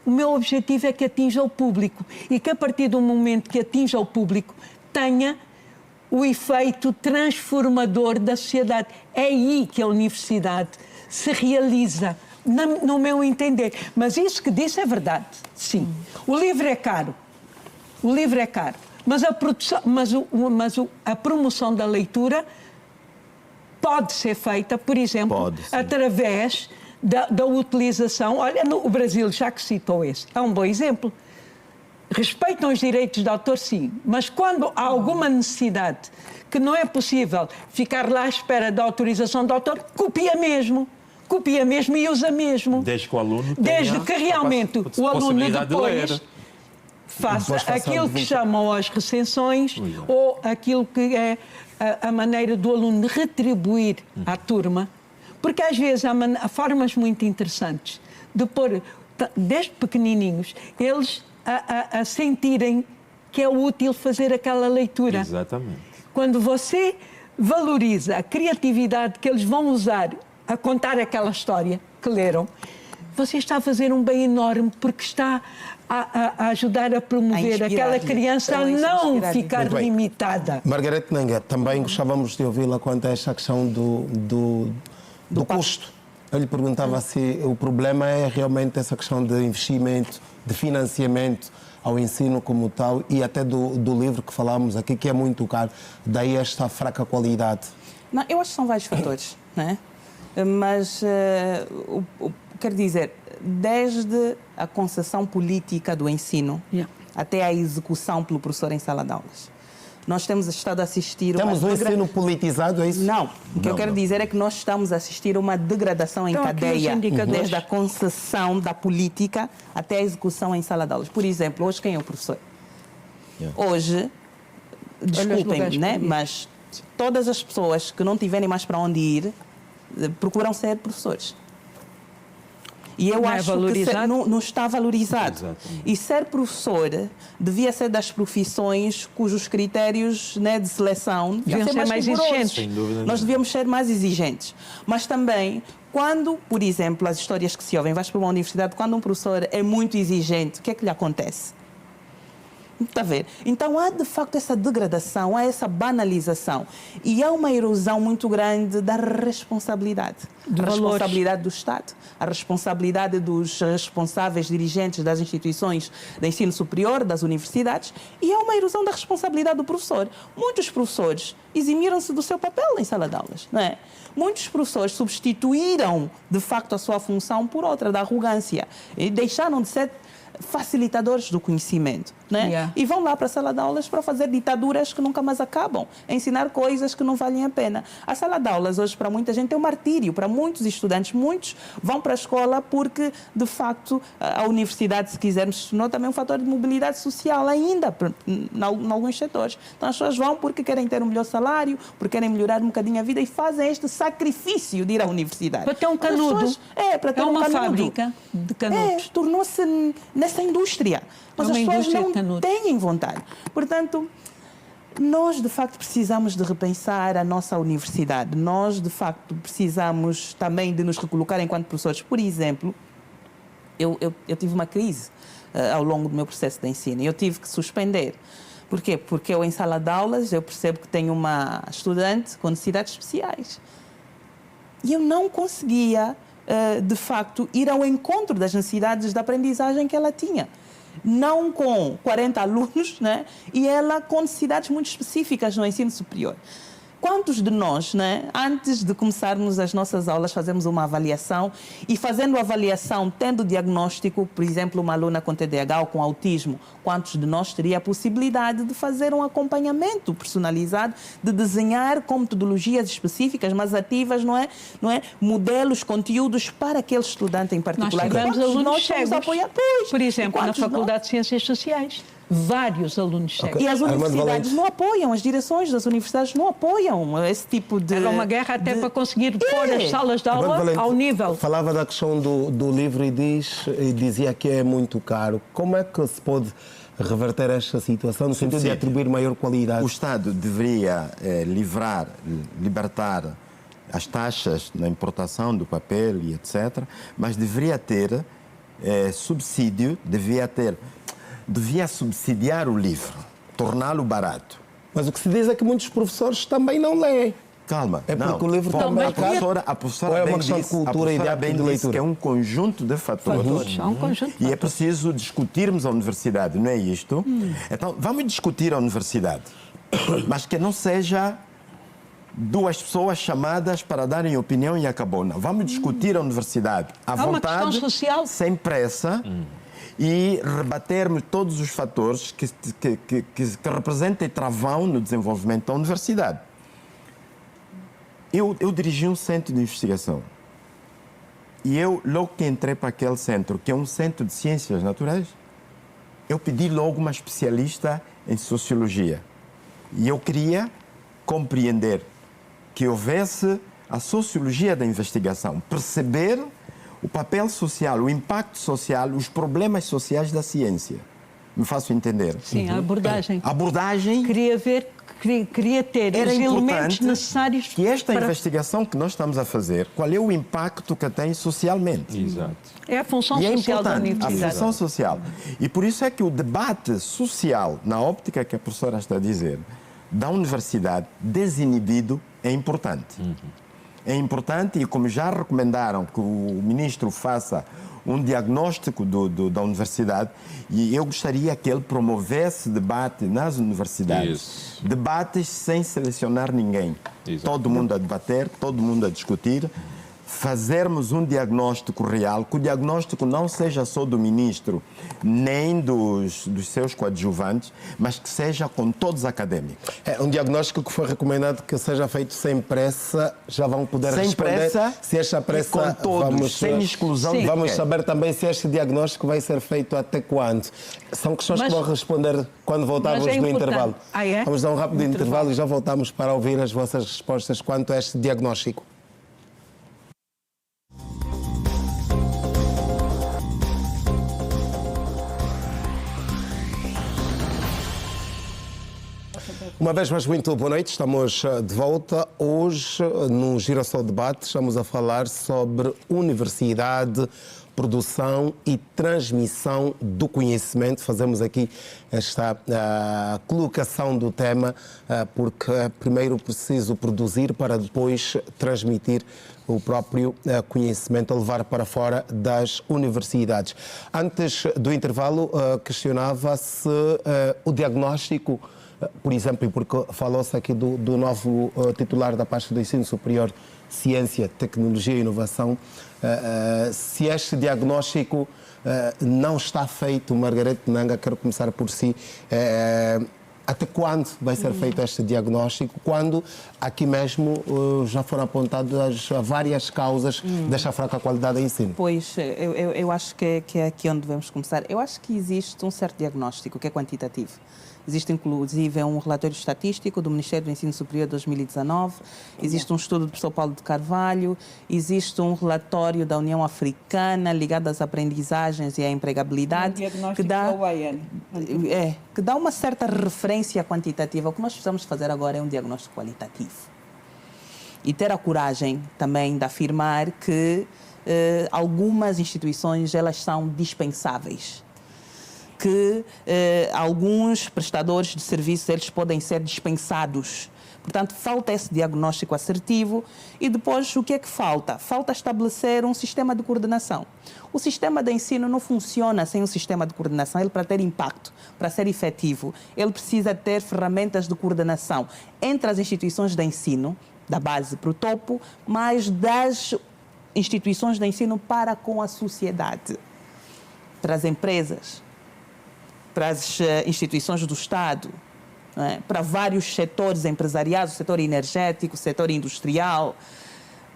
o meu objetivo é que atinja o público e que a partir do momento que atinja o público tenha o efeito transformador da sociedade. É aí que a universidade se realiza, no meu entender. Mas isso que disse é verdade, sim. O livro é caro. O livro é caro. Mas a promoção da leitura pode ser feita, por exemplo, através da utilização. Olha, o Brasil, já que citou esse, é um bom exemplo. Respeitam os direitos de autor, sim, mas quando há alguma necessidade que não é possível ficar lá à espera da autorização do autor, copia mesmo e usa mesmo. Desde que o aluno Desde que realmente o aluno depois faça aquilo que chamam as recensões ou aquilo que é a maneira do aluno retribuir à turma, porque às vezes há formas muito interessantes de pôr, desde pequenininhos, eles a sentirem que é útil fazer aquela leitura. Exatamente. Quando você valoriza a criatividade que eles vão usar a contar aquela história que leram, você está a fazer um bem enorme, porque está a ajudar a promover aquela criança a não ficar limitada. Margarete Nenga, também gostávamos de ouvi-la quanto a esta questão do custo. Eu lhe perguntava se o problema é realmente essa questão de investimento, de financiamento ao ensino como tal e até do livro que falámos aqui, que é muito caro. Daí esta fraca qualidade. Não, eu acho que são vários fatores, não é? Mas, quero dizer, desde a concessão política do ensino até a execução pelo professor em sala de aulas. Nós temos estado a assistir... Temos um ensino politizado, é isso? Não. O que eu quero dizer é que nós estamos a assistir a uma degradação em cadeia, desde a concessão da política até a execução em sala de aulas. Por exemplo, hoje quem é o professor? Hoje, desculpem-me, né? Mas todas as pessoas que não tiverem mais para onde ir procuram ser professores. E eu acho que não está valorizado. Exatamente. E ser professor devia ser das profissões cujos critérios, né, de seleção deviam ser mais exigentes. Nós devíamos ser mais exigentes. Mas também, quando, por exemplo, as histórias que se ouvem, vais para uma universidade, quando um professor é muito exigente, o que é que lhe acontece? Está a ver? Então há de facto essa degradação, há essa banalização e há uma erosão muito grande da responsabilidade. A responsabilidade do Estado, a responsabilidade dos responsáveis dirigentes das instituições de ensino superior, das universidades, e há uma erosão da responsabilidade do professor. Muitos professores eximiram-se do seu papel em sala de aulas, não é? Muitos professores substituíram de facto a sua função por outra, da arrogância, e deixaram de ser facilitadores do conhecimento, né? E vão lá para a sala de aulas para fazer ditaduras que nunca mais acabam, ensinar coisas que não valem a pena. A sala de aulas hoje para muita gente é um martírio, para muitos estudantes, muitos vão para a escola porque de facto a universidade, se quisermos, se tornou também um fator de mobilidade social ainda em alguns setores. Então as pessoas vão porque querem ter um melhor salário, porque querem melhorar um bocadinho a vida e fazem este sacrifício de ir à universidade. Para ter um canudo. Para ter uma fábrica de canudos. Tornou-se nessa indústria. Mas as pessoas não têm vontade. Portanto, nós de facto precisamos de repensar a nossa universidade. Nós de facto precisamos também de nos recolocar enquanto professores. Por exemplo, eu tive uma crise ao longo do meu processo de ensino. Eu tive que suspender. Por quê? Porque eu em sala de aulas eu percebo que tenho uma estudante com necessidades especiais. E eu não conseguia de facto, ir ao encontro das necessidades da aprendizagem que ela tinha. Não com 40 alunos, né? E ela com necessidades muito específicas no ensino superior. Quantos de nós, né, antes de começarmos as nossas aulas, fazemos uma avaliação e fazendo a avaliação, tendo o diagnóstico, por exemplo, uma aluna com TDAH ou com autismo, quantos de nós teria a possibilidade de fazer um acompanhamento personalizado, de desenhar com metodologias específicas, mas ativas, não é? Modelos, conteúdos para aquele estudante em particular. Nós tivemos alunos cegos. Por exemplo, na Faculdade de Ciências Sociais. Vários alunos cegos. E as universidades não apoiam, as direções das universidades não apoiam esse tipo de... Era uma guerra até para conseguir pôr as salas de aula ao nível. Falava da questão do livro e dizia que é muito caro. Como é que se pode reverter esta situação no sentido de atribuir maior qualidade? O Estado deveria libertar as taxas na importação do papel e etc., mas deveria ter subsídio, devia subsidiar o livro, torná-lo barato. Mas o que se diz é que muitos professores também não leem. Calma. É porque não. o livro Bom, também a professora Ou é uma bem questão de disse, cultura e de hábito de disse leitura? que é um conjunto de fatores. É um conjunto de E é fatores. preciso discutirmos a universidade, não é isto? Então, vamos discutir a universidade, mas que não seja duas pessoas chamadas para darem opinião e acabou. Não, vamos discutir a universidade à Há uma vontade, questão social. sem pressa, e rebatermos todos os fatores que representem travão no desenvolvimento da universidade. Eu dirigi um centro de investigação. E eu, logo que entrei para aquele centro, que é um centro de ciências naturais, eu pedi logo uma especialista em sociologia. E eu queria compreender que houvesse a sociologia da investigação, perceber o papel social, o impacto social, os problemas sociais da ciência. Me faço entender? Sim, a abordagem. A abordagem Queria ter era os elementos importante necessários que esta para... investigação que nós estamos a fazer, qual é o impacto que tem socialmente? Exato. É a função E é social da importante, a universidade. função social. E por isso é que o debate social, na óptica que a professora está a dizer, da universidade, desinibido, é importante. É importante e, como já recomendaram que o ministro faça um diagnóstico da universidade, e eu gostaria que ele promovesse debate nas universidades. Isso. Debates sem selecionar ninguém. Exato. Todo mundo a debater, todo mundo a discutir, fazermos um diagnóstico real, que o diagnóstico não seja só do ministro, nem dos seus coadjuvantes, mas que seja com todos os académicos. É um diagnóstico que foi recomendado que seja feito sem pressa. Já vão poder Sem responder pressa se esta pressa e com todos, sem exclusão de Vamos ninguém. saber também se este diagnóstico vai ser feito até quando. São questões Mas- que vão responder quando voltarmos mas é do importante. intervalo. Ah, é? Vamos dar um rápido intervalo e já voltamos para ouvir as vossas respostas quanto a este diagnóstico. Uma vez mais, muito boa noite. Estamos de volta. Hoje, no Girassol Debate, estamos a falar sobre universidade, produção e transmissão do conhecimento. Fazemos aqui esta colocação do tema, porque primeiro preciso produzir para depois transmitir o próprio conhecimento a levar para fora das universidades. Antes do intervalo, questionava-se o diagnóstico, por exemplo, porque falou-se aqui do novo titular da pasta do ensino superior, Ciência, Tecnologia e Inovação, se este diagnóstico não está feito. Margarete Nanga, quero começar por si. Até quando vai ser feito este diagnóstico? Quando aqui mesmo já foram apontadas várias causas desta fraca qualidade do ensino? Pois, eu acho que é aqui onde devemos começar. Eu acho que existe um certo diagnóstico que é quantitativo. Existe, inclusive, um relatório estatístico do Ministério do Ensino Superior de 2019, existe um estudo do professor Paulo de Carvalho, existe um relatório da União Africana ligado às aprendizagens e à empregabilidade, que dá uma certa referência quantitativa. O que nós precisamos fazer agora é um diagnóstico qualitativo. E ter a coragem também de afirmar que algumas instituições elas são dispensáveis, que alguns prestadores de serviços eles podem ser dispensados. Portanto, falta esse diagnóstico assertivo. E depois, o que é que falta? Falta estabelecer um sistema de coordenação. O sistema de ensino não funciona sem um sistema de coordenação. Ele, para ter impacto, para ser efetivo, ele precisa ter ferramentas de coordenação entre as instituições de ensino, da base para o topo, mas das instituições de ensino para com a sociedade, para as empresas, para as instituições do Estado, para vários setores empresariais, o setor energético, o setor industrial,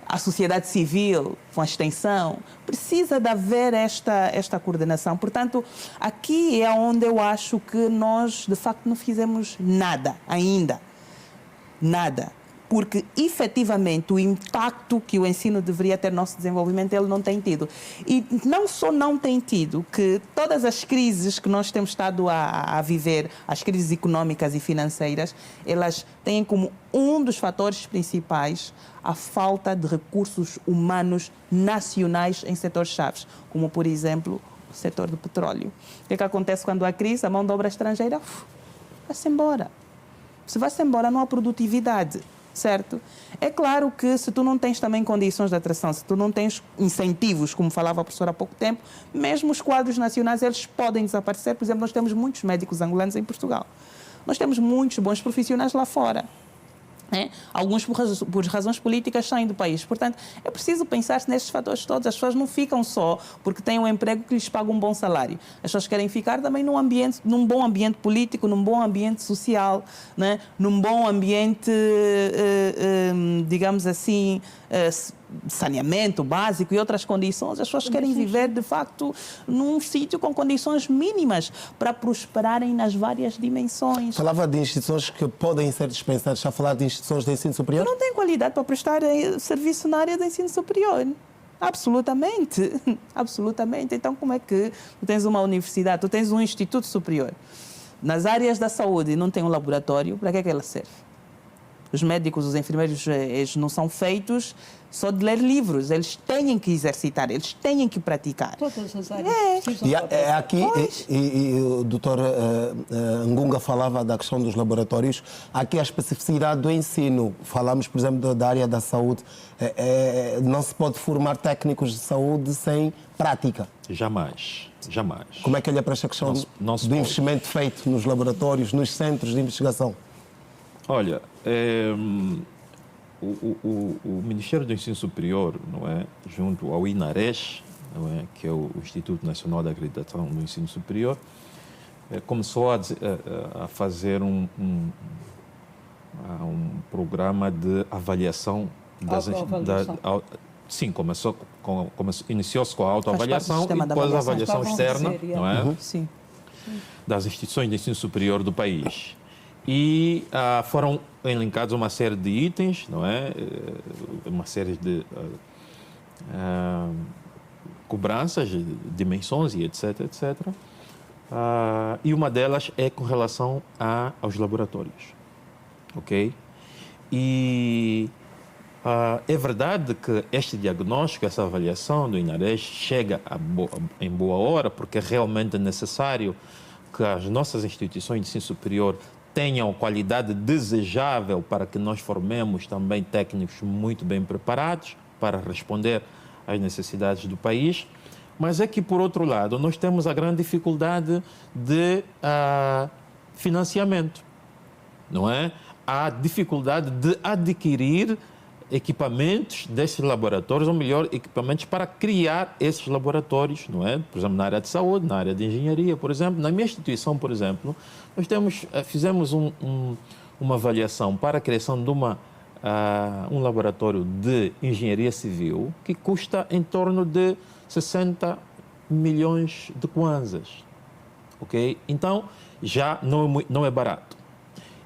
a sociedade civil, com a extensão. Precisa de haver esta coordenação. Portanto, aqui é onde eu acho que nós, de facto, não fizemos nada ainda. Nada. Porque, efetivamente, o impacto que o ensino deveria ter no nosso desenvolvimento, ele não tem tido. E não só não tem tido, que todas as crises que nós temos estado a viver, as crises económicas e financeiras, elas têm como um dos fatores principais a falta de recursos humanos nacionais em setores-chave, como, por exemplo, o setor do petróleo. O que é que acontece quando há crise? A mão de obra estrangeira vai-se embora. Se vai-se embora, não há produtividade, certo? É claro que se tu não tens também condições de atração, se tu não tens incentivos, como falava a professora há pouco tempo, mesmo os quadros nacionais, eles podem desaparecer. Por exemplo, nós temos muitos médicos angolanos em Portugal. Nós temos muitos bons profissionais lá fora. Alguns, por razões políticas, saem do país. Portanto, é preciso pensar nestes fatores todos. As pessoas não ficam só porque têm um emprego que lhes paga um bom salário. As pessoas querem ficar também num bom ambiente político, num bom ambiente social, né? Num bom ambiente, digamos assim, saneamento básico e outras condições. As pessoas querem viver, de facto, num sítio com condições mínimas para prosperarem nas várias dimensões. Falava de instituições que podem ser dispensadas. Já falar de instituições de ensino superior? Não tem qualidade para prestar serviço na área do ensino superior. Absolutamente. Absolutamente. Então, como é que tu tens uma universidade, tu tens um instituto superior? Nas áreas da saúde não tem um laboratório, para que é que ela serve? Os médicos, os enfermeiros, eles não são feitos só de ler livros. Eles têm que exercitar, eles têm que praticar. Todas as áreas precisam. E aqui, o doutor Ngunga falava da questão dos laboratórios. Aqui a especificidade do ensino. Falamos, por exemplo, da área da saúde. Não se pode formar técnicos de saúde sem prática. Jamais, jamais. Como é que olha para esta questão Não se do pode. investimento feito nos laboratórios, nos centros de investigação? Olha, o Ministério do Ensino Superior, não é, junto ao INARES, não é, que é o Instituto Nacional de Acreditação do Ensino Superior, começou a fazer um programa de avaliação sim, iniciou-se com a autoavaliação e depois a avaliação externa, não é? Sim. Das instituições de ensino superior do país. E foram elencados uma série de itens, não é? Uma série de cobranças, de dimensões e etc, etc. E uma delas é com relação aos laboratórios, ok? E é verdade que este diagnóstico, essa avaliação do INARES chega em boa hora, porque é realmente necessário que as nossas instituições de ensino superior tenham qualidade desejável para que nós formemos também técnicos muito bem preparados para responder às necessidades do país. Mas é que, por outro lado, nós temos a grande dificuldade de financiamento, não é? A dificuldade de adquirir equipamentos desses laboratórios, ou melhor, equipamentos para criar esses laboratórios, não é? Por exemplo, na área de saúde, na área de engenharia, por exemplo. Na minha instituição, por exemplo, nós fizemos uma avaliação para a criação de um laboratório de engenharia civil que custa em torno de 60 milhões de kwanzas, ok? Então, já não é barato.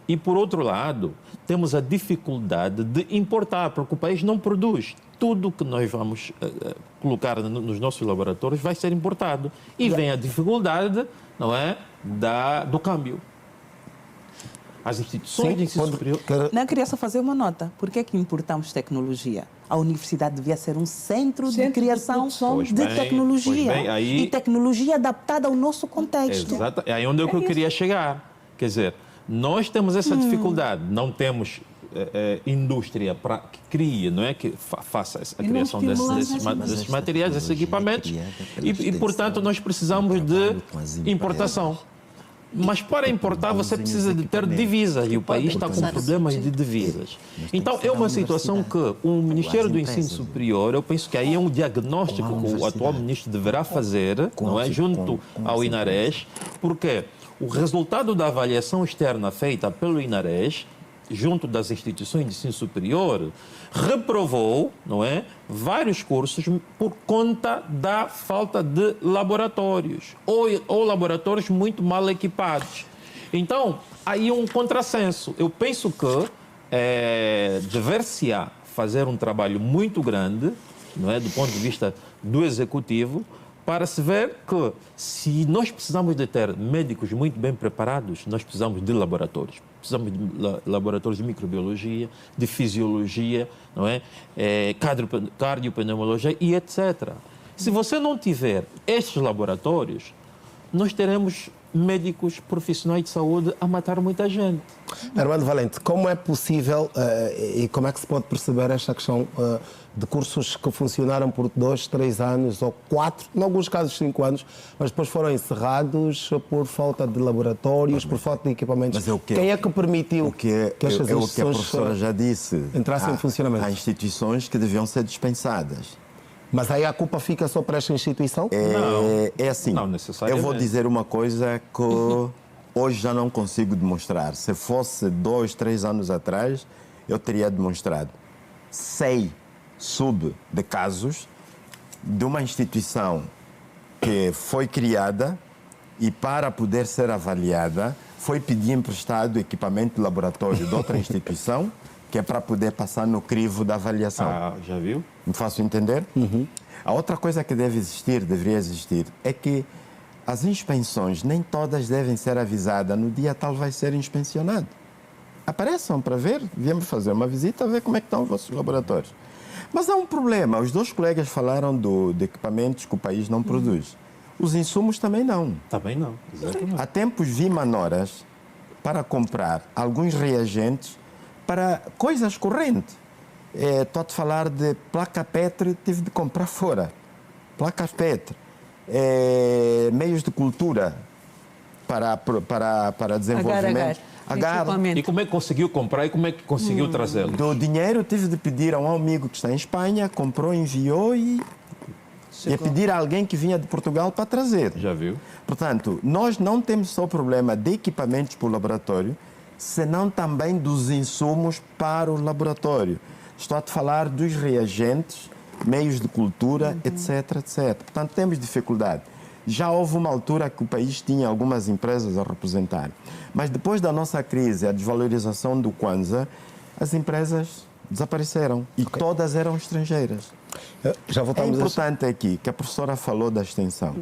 E, por outro lado, temos a dificuldade de importar, porque o país não produz. Tudo que nós vamos colocar nos nossos laboratórios vai ser importado. E vem a dificuldade, não é, do câmbio. As instituições de ensino superior... Não, queria só fazer uma nota. Por que é que importamos tecnologia? A universidade devia ser um centro de criação de tecnologia. E tecnologia adaptada ao nosso contexto. Exato. É aí onde eu queria chegar. Quer dizer, nós temos essa dificuldade. Não temos indústria que crie, não é? Que faça a criação desses materiais, desses equipamentos. E, portanto, nós precisamos de importação. Mas para importar você precisa de ter divisas e o país está com problemas de divisas. Então é uma situação que o Ministério do Ensino Superior, eu penso que aí é um diagnóstico que o atual ministro deverá fazer, não é, junto ao INARES, porque o resultado da avaliação externa feita pelo INARES junto das instituições de ensino superior, reprovou, não é, vários cursos por conta da falta de laboratórios ou laboratórios muito mal equipados. Então, aí um contrassenso. Eu penso que dever-se-á fazer um trabalho muito grande, não é, do ponto de vista do executivo, para se ver que se nós precisamos de ter médicos muito bem preparados, nós precisamos de laboratórios. Precisamos de laboratórios de microbiologia, de fisiologia, não é? Cardiopneumologia e etc. Se você não tiver estes laboratórios, nós teremos médicos profissionais de saúde a matar muita gente. Armando Valente, como é possível e como é que se pode perceber esta questão de cursos que funcionaram por 2, 3 anos ou 4, em alguns casos 5 anos, mas depois foram encerrados por falta de laboratórios, por falta de equipamentos? Mas é o quê? Quem é que permitiu que estas é o que a instituições professora já disse. entrassem em funcionamento? Há instituições que deviam ser dispensadas. Mas aí a culpa fica só para esta instituição? É assim, Não eu necessariamente. vou dizer uma coisa que hoje já não consigo demonstrar. Se fosse 2, 3 anos atrás, eu teria demonstrado. Soube de casos de uma instituição que foi criada e para poder ser avaliada foi pedir emprestado equipamento de laboratório de outra instituição que é para poder passar no crivo da avaliação. Ah, já viu? Me faço entender? A outra coisa que deveria existir, é que as inspeções nem todas devem ser avisadas no dia tal vai ser inspecionado. Apareçam para ver, viemos fazer uma visita, ver como é que estão os vossos laboratórios. Mas há um problema, os 2 colegas falaram de equipamentos que o país não produz. Os insumos também não. Também não, exatamente. Há tempos vi manoras para comprar alguns reagentes para coisas correntes. Estou a te falar de placa Petri, tive de comprar fora. Placas Petri. Meios de cultura para desenvolvimento. Equipamento. E como é que conseguiu comprar e como é que conseguiu trazê-lo? Do dinheiro tive de pedir a um amigo que está em Espanha, comprou, enviou e pedir a alguém que vinha de Portugal para trazer. Já viu? Portanto, nós não temos só o problema de equipamentos para o laboratório, senão também dos insumos para o laboratório. Estou a te falar dos reagentes, meios de cultura, etc, etc. Portanto, temos dificuldade. Já houve uma altura que o país tinha algumas empresas a representar. Mas depois da nossa crise, a desvalorização do Kwanza, as empresas desapareceram e todas eram estrangeiras. Já É voltamos importante aqui que a professora falou da extensão.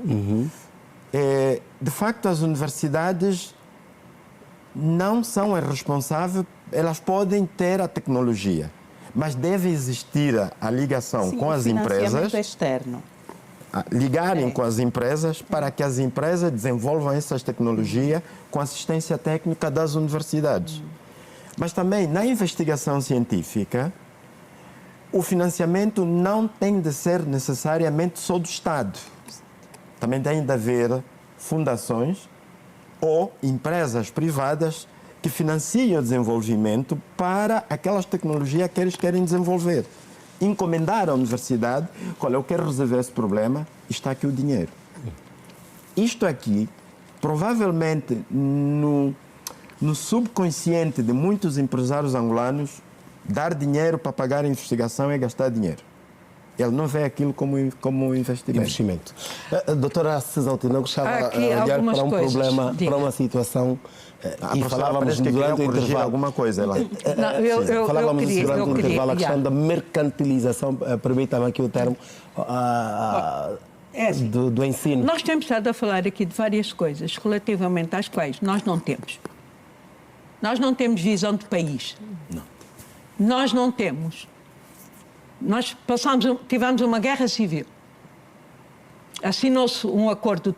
De facto, as universidades não são as responsáveis, elas podem ter a tecnologia, mas deve existir a ligação com as empresas, externo. ligarem com as empresas para que as empresas desenvolvam essas tecnologias com assistência técnica das universidades. Mas também na investigação científica, o financiamento não tem de ser necessariamente só do Estado. Também tem de haver fundações ou empresas privadas que financiem o desenvolvimento para aquelas tecnologias que eles querem desenvolver. Encomendar à universidade, olha, eu quero resolver esse problema, está aqui o dinheiro. Isto aqui, provavelmente no subconsciente de muitos empresários angolanos, dar dinheiro para pagar a investigação é gastar dinheiro. Ele não vê aquilo como investimento. Doutora Cesaltina, eu gostava Há de aqui olhar algumas para um coisas. problema, Diga. para uma situação, e falávamos parece que durante queria o corrigir intervalo. alguma coisa lá. Não, Falávamos queria, durante o intervalo a questão yeah. da mercantilização, permita-me aqui o termo, É assim. do ensino. Nós temos estado a falar aqui de várias coisas relativamente às quais nós não temos. Nós não temos visão de país. Não. Nós não temos. Nós tivemos uma guerra civil. Assinou-se um acordo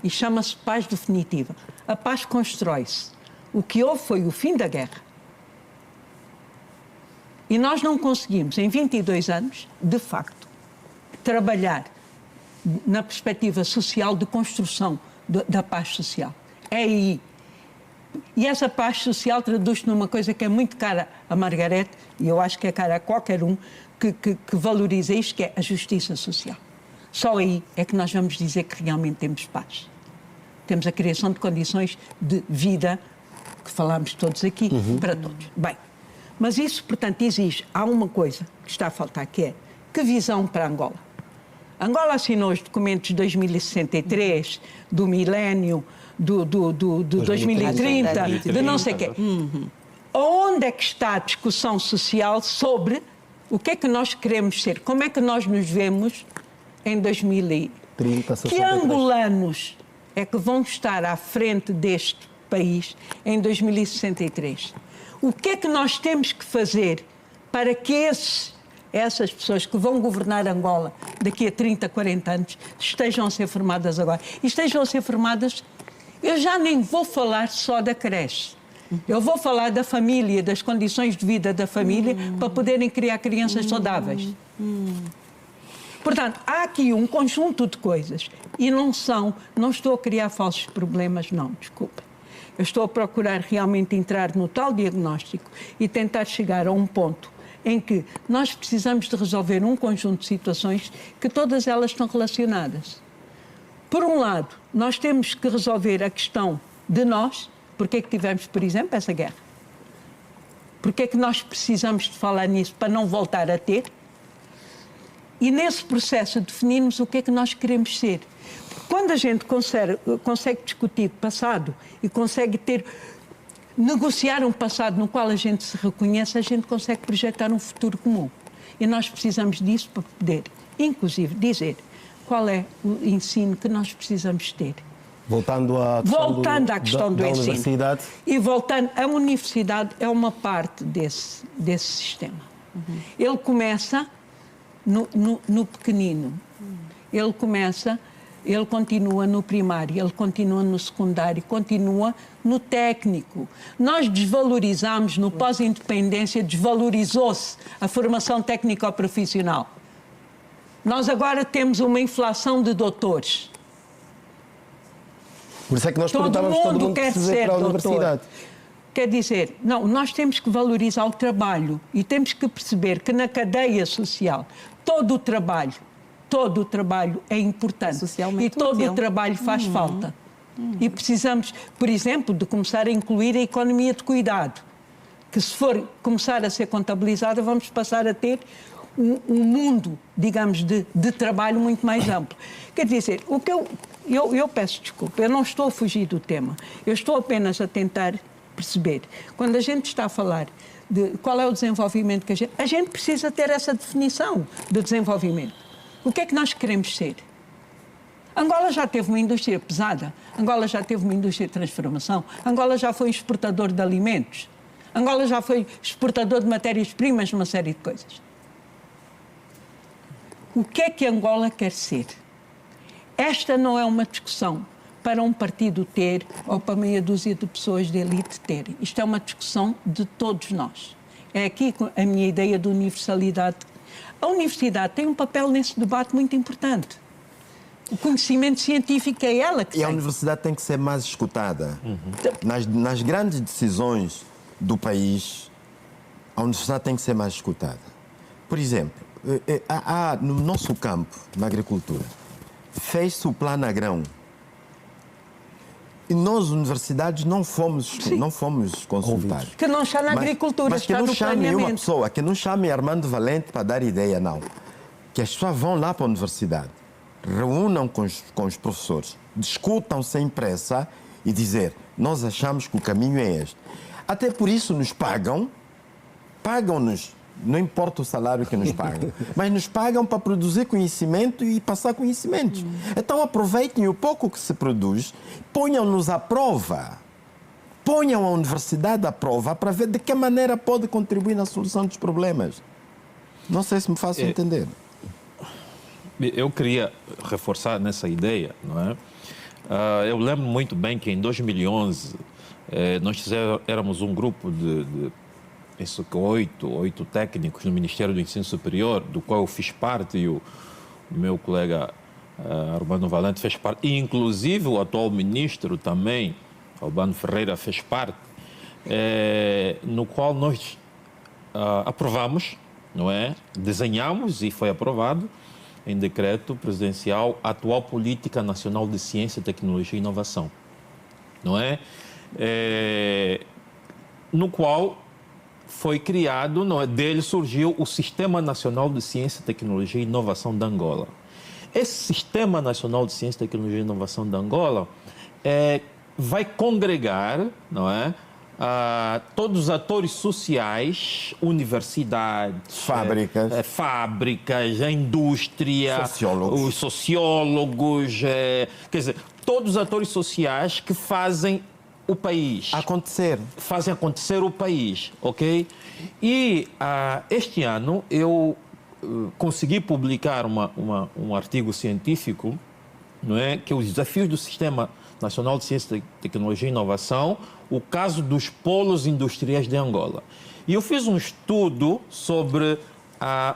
e chama-se paz definitiva. A paz constrói-se. O que houve foi o fim da guerra. E nós não conseguimos, em 22 anos, de facto, trabalhar na perspectiva social de construção da paz social. É aí. E essa paz social traduz-se numa coisa que é muito cara a Margarete, e eu acho que é cara a qualquer um que valoriza isto, que é a justiça social. Só aí é que nós vamos dizer que realmente temos paz. Temos a criação de condições de vida, que falámos todos aqui, para todos. Bem, mas isso, portanto, exige. Há uma coisa que está a faltar, que é que visão para Angola? Angola assinou os documentos de 2063, do milénio, do 2030, de não sei o quê. Onde é que está a discussão social sobre o que é que nós queremos ser? Como é que nós nos vemos em 2030? Que angolanos é que vão estar à frente deste país em 2063? O que é que nós temos que fazer para que essas pessoas que vão governar Angola daqui a 30, 40 anos estejam a ser formadas agora? E estejam a ser formadas Eu já nem vou falar só da creche. Eu vou falar da família, das condições de vida da família, para poderem criar crianças saudáveis. Portanto, há aqui um conjunto de coisas. E não estou a criar falsos problemas, não, desculpa. Eu estou a procurar realmente entrar no tal diagnóstico e tentar chegar a um ponto em que nós precisamos de resolver um conjunto de situações que todas elas estão relacionadas. Por um lado, nós temos que resolver a questão de nós, porque é que tivemos, por exemplo, essa guerra. Porque é que nós precisamos de falar nisso para não voltar a ter? E nesse processo definirmos o que é que nós queremos ser. Quando a gente consegue discutir passado e consegue negociar um passado no qual a gente se reconhece, a gente consegue projetar um futuro comum. E nós precisamos disso para poder, inclusive, dizer qual é o ensino que nós precisamos ter. Voltando à questão do ensino. Universidade. E voltando, a universidade é uma parte desse sistema. Ele começa no pequenino. Ele continua no primário, ele continua no secundário, continua no técnico. Nós desvalorizamos, no pós-independência, desvalorizou-se a formação técnico-profissional. Nós agora temos uma inflação de doutores. Por isso é que nós perguntávamos se todo mundo quer precisa ir ser para a doutor. universidade. Quer dizer, não, nós temos que valorizar o trabalho e temos que perceber que na cadeia social todo o trabalho é importante e todo o trabalho faz falta. E precisamos, por exemplo, de começar a incluir a economia de cuidado, que se for começar a ser contabilizada, vamos passar a ter um mundo, digamos, de trabalho muito mais amplo. Quer dizer, o que eu peço desculpa, eu não estou a fugir do tema, eu estou apenas a tentar perceber. Quando a gente está a falar de qual é o desenvolvimento que a gente precisa ter essa definição de desenvolvimento. O que é que nós queremos ser? Angola já teve uma indústria pesada, Angola já teve uma indústria de transformação, Angola já foi exportador de alimentos, Angola já foi exportador de matérias-primas, uma série de coisas. O que é que Angola quer ser? Esta não é uma discussão para um partido ter ou para meia dúzia de pessoas de elite ter. Isto é uma discussão de todos nós. É aqui a minha ideia de universalidade. A universidade tem um papel nesse debate muito importante. O conhecimento científico é ela que E a tem. universidade tem que ser mais escutada. Nas grandes decisões do país, a universidade tem que ser mais escutada. Por exemplo, no nosso campo, na agricultura, fez-se o plano agrão. E nós, universidades, não fomos consultados. Que não está na agricultura, mas que está não no chame uma planeamento. pessoa, que não chame Armando Valente para dar ideia, não. Que as pessoas vão lá para a universidade, reúnam com os professores, discutam sem pressa e dizer, nós achamos que o caminho é este. Até por isso nos pagam-nos, não importa o salário que nos pagam, mas nos pagam para produzir conhecimento e passar conhecimentos. Então aproveitem o pouco que se produz, ponham-nos à prova, ponham a universidade à prova para ver de que maneira pode contribuir na solução dos problemas. Não sei se me faço entender. Eu queria reforçar nessa ideia, não é? Eu lembro muito bem que em 2011 nós éramos um grupo de penso que oito técnicos no Ministério do Ensino Superior, do qual eu fiz parte e o meu colega Armando Valente fez parte, e inclusive o atual ministro também, Albano Ferreira, fez parte, no qual nós aprovamos, não é? Desenhamos e foi aprovado em decreto presidencial a atual Política Nacional de Ciência, Tecnologia e Inovação, não é? No qual foi criado, dele surgiu o Sistema Nacional de Ciência, Tecnologia e Inovação de Angola. Esse Sistema Nacional de Ciência, Tecnologia e Inovação de Angola vai congregar, não é, todos os atores sociais, universidades, fábricas, a indústria, os sociólogos, quer dizer, todos os atores sociais que fazem o país. Fazem acontecer o país, ok? E este ano eu consegui publicar um artigo científico não é, que os desafios do Sistema Nacional de Ciência, Tecnologia e Inovação, o caso dos polos industriais de Angola. E eu fiz um estudo sobre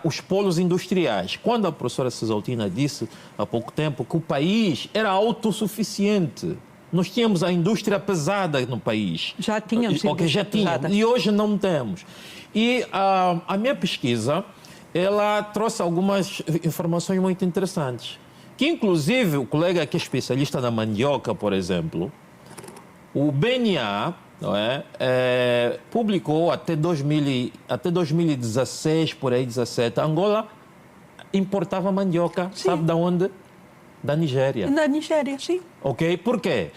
os polos industriais. Quando a professora Cesaltina disse há pouco tempo que o país era autossuficiente, nós tínhamos a indústria pesada no país. Já tínhamos. Ok, já tínhamos. E hoje não temos. E a minha pesquisa, ela trouxe algumas informações muito interessantes. Que, inclusive, o colega que é especialista na mandioca, por exemplo, o BNA, não é, publicou até 2016, por aí, 17, Angola importava mandioca, Sim. sabe de onde? Da Nigéria. Na Nigéria, sim. Ok? Por quê?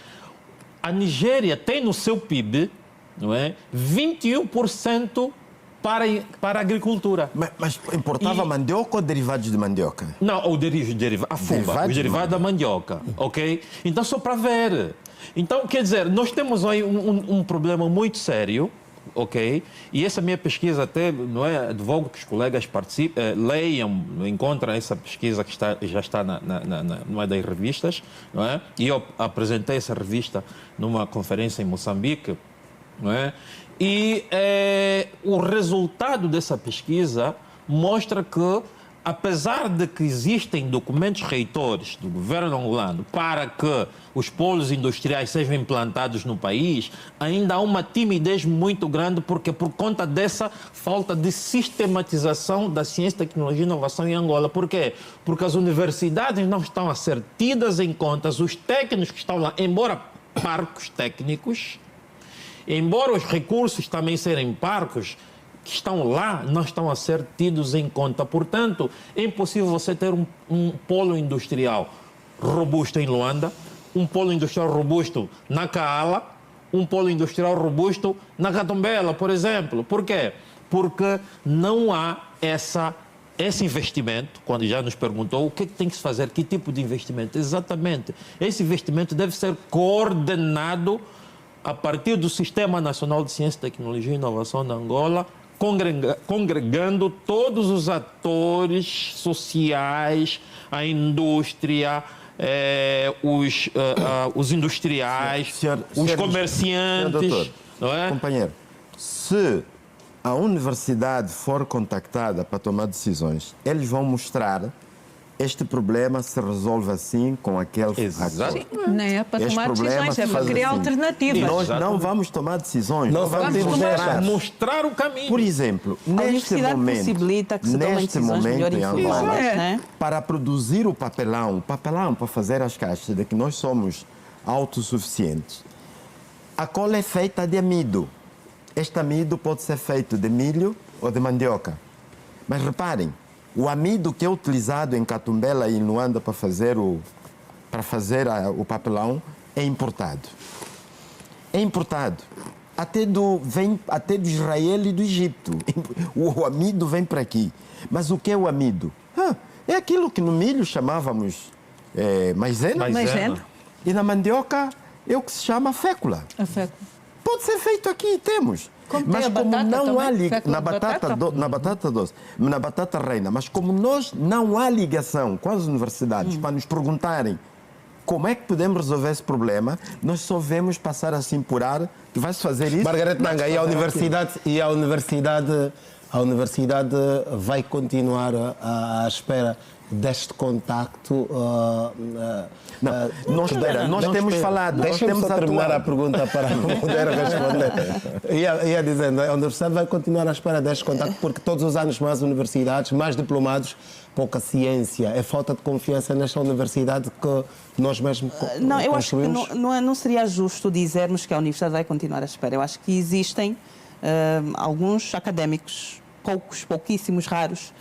A Nigéria tem no seu PIB, não é, 21% para a agricultura. Mas importava mandioca ou derivados de mandioca? Não, a fumba, os derivados da mandioca, ok? Então, só para ver. Então, quer dizer, nós temos aí um problema muito sério, ok? E essa minha pesquisa até, não é, advogo que os colegas participem, leiam, encontrem essa pesquisa que já está numa das revistas, não é? E eu apresentei essa revista numa conferência em Moçambique, não é? E o resultado dessa pesquisa mostra que, apesar de que existem documentos reitores do governo angolano para que os polos industriais sejam implantados no país, ainda há uma timidez muito grande, porque por conta dessa falta de sistematização da ciência, tecnologia e inovação em Angola. Por quê? Porque as universidades não estão a ser tidas em conta, os técnicos que estão lá, embora parcos técnicos, embora os recursos também serem parcos, que estão lá, não estão a ser tidos em conta. Portanto, é impossível você ter um polo industrial robusto em Luanda, um polo industrial robusto na Kaala, um polo industrial robusto na Catumbela, por exemplo. Por quê? Porque não há esse investimento. Quando já nos perguntou o que tem que se fazer, que tipo de investimento? Exatamente. Esse investimento deve ser coordenado a partir do Sistema Nacional de Ciência, Tecnologia e Inovação de Angola, congregando todos os atores sociais, a indústria, os industriais, os comerciantes. Senhor doutor, não é? companheiro, se a universidade for contactada para tomar decisões, eles vão mostrar este problema se resolve assim, com aquele Exato. acordo. Não é para Este tomar problema decisões, é se para faz criar assim. alternativas. Nós não vamos tomar decisões. Não Nós vamos vamos deixar. Mostrar o caminho. Por exemplo, A neste universidade momento, possibilita que se tomem neste decisões momento melhor em informadas, Angola, né? para produzir o papelão para fazer as caixas de que nós somos autossuficientes, a cola é feita de amido. Este amido pode ser feito de milho ou de mandioca. Mas reparem, o amido que é utilizado em Catumbela e em Luanda para fazer o papelão é importado. É importado. Vem até do Israel e do Egito. O amido vem para aqui. Mas o que é o amido? É aquilo que no milho chamávamos maisena. Maisena. E na mandioca é o que se chama fécula. A fécula. Pode ser feito aqui, temos. Como tem Mas a como batata não há também, fécula na de batata, batata. na batata doce, na batata reina, mas como nós não há ligação com as universidades para nos perguntarem como é que podemos resolver esse problema, nós só vemos passar assim por ar que vai-se fazer isso. Margarete Nanga, e a universidade vai continuar à espera deste contacto? Nós temos falado. Deixa-me nós só temos terminar atuado. a pergunta para poder responder. Ia dizendo, a universidade vai continuar à espera deste contacto porque todos os anos mais universidades, mais diplomados, pouca ciência. É falta de confiança nesta universidade que nós mesmos Não, eu acho que construímos? não seria justo dizermos que a universidade vai continuar à espera. Eu acho que existem alguns académicos, pouquíssimos, raros,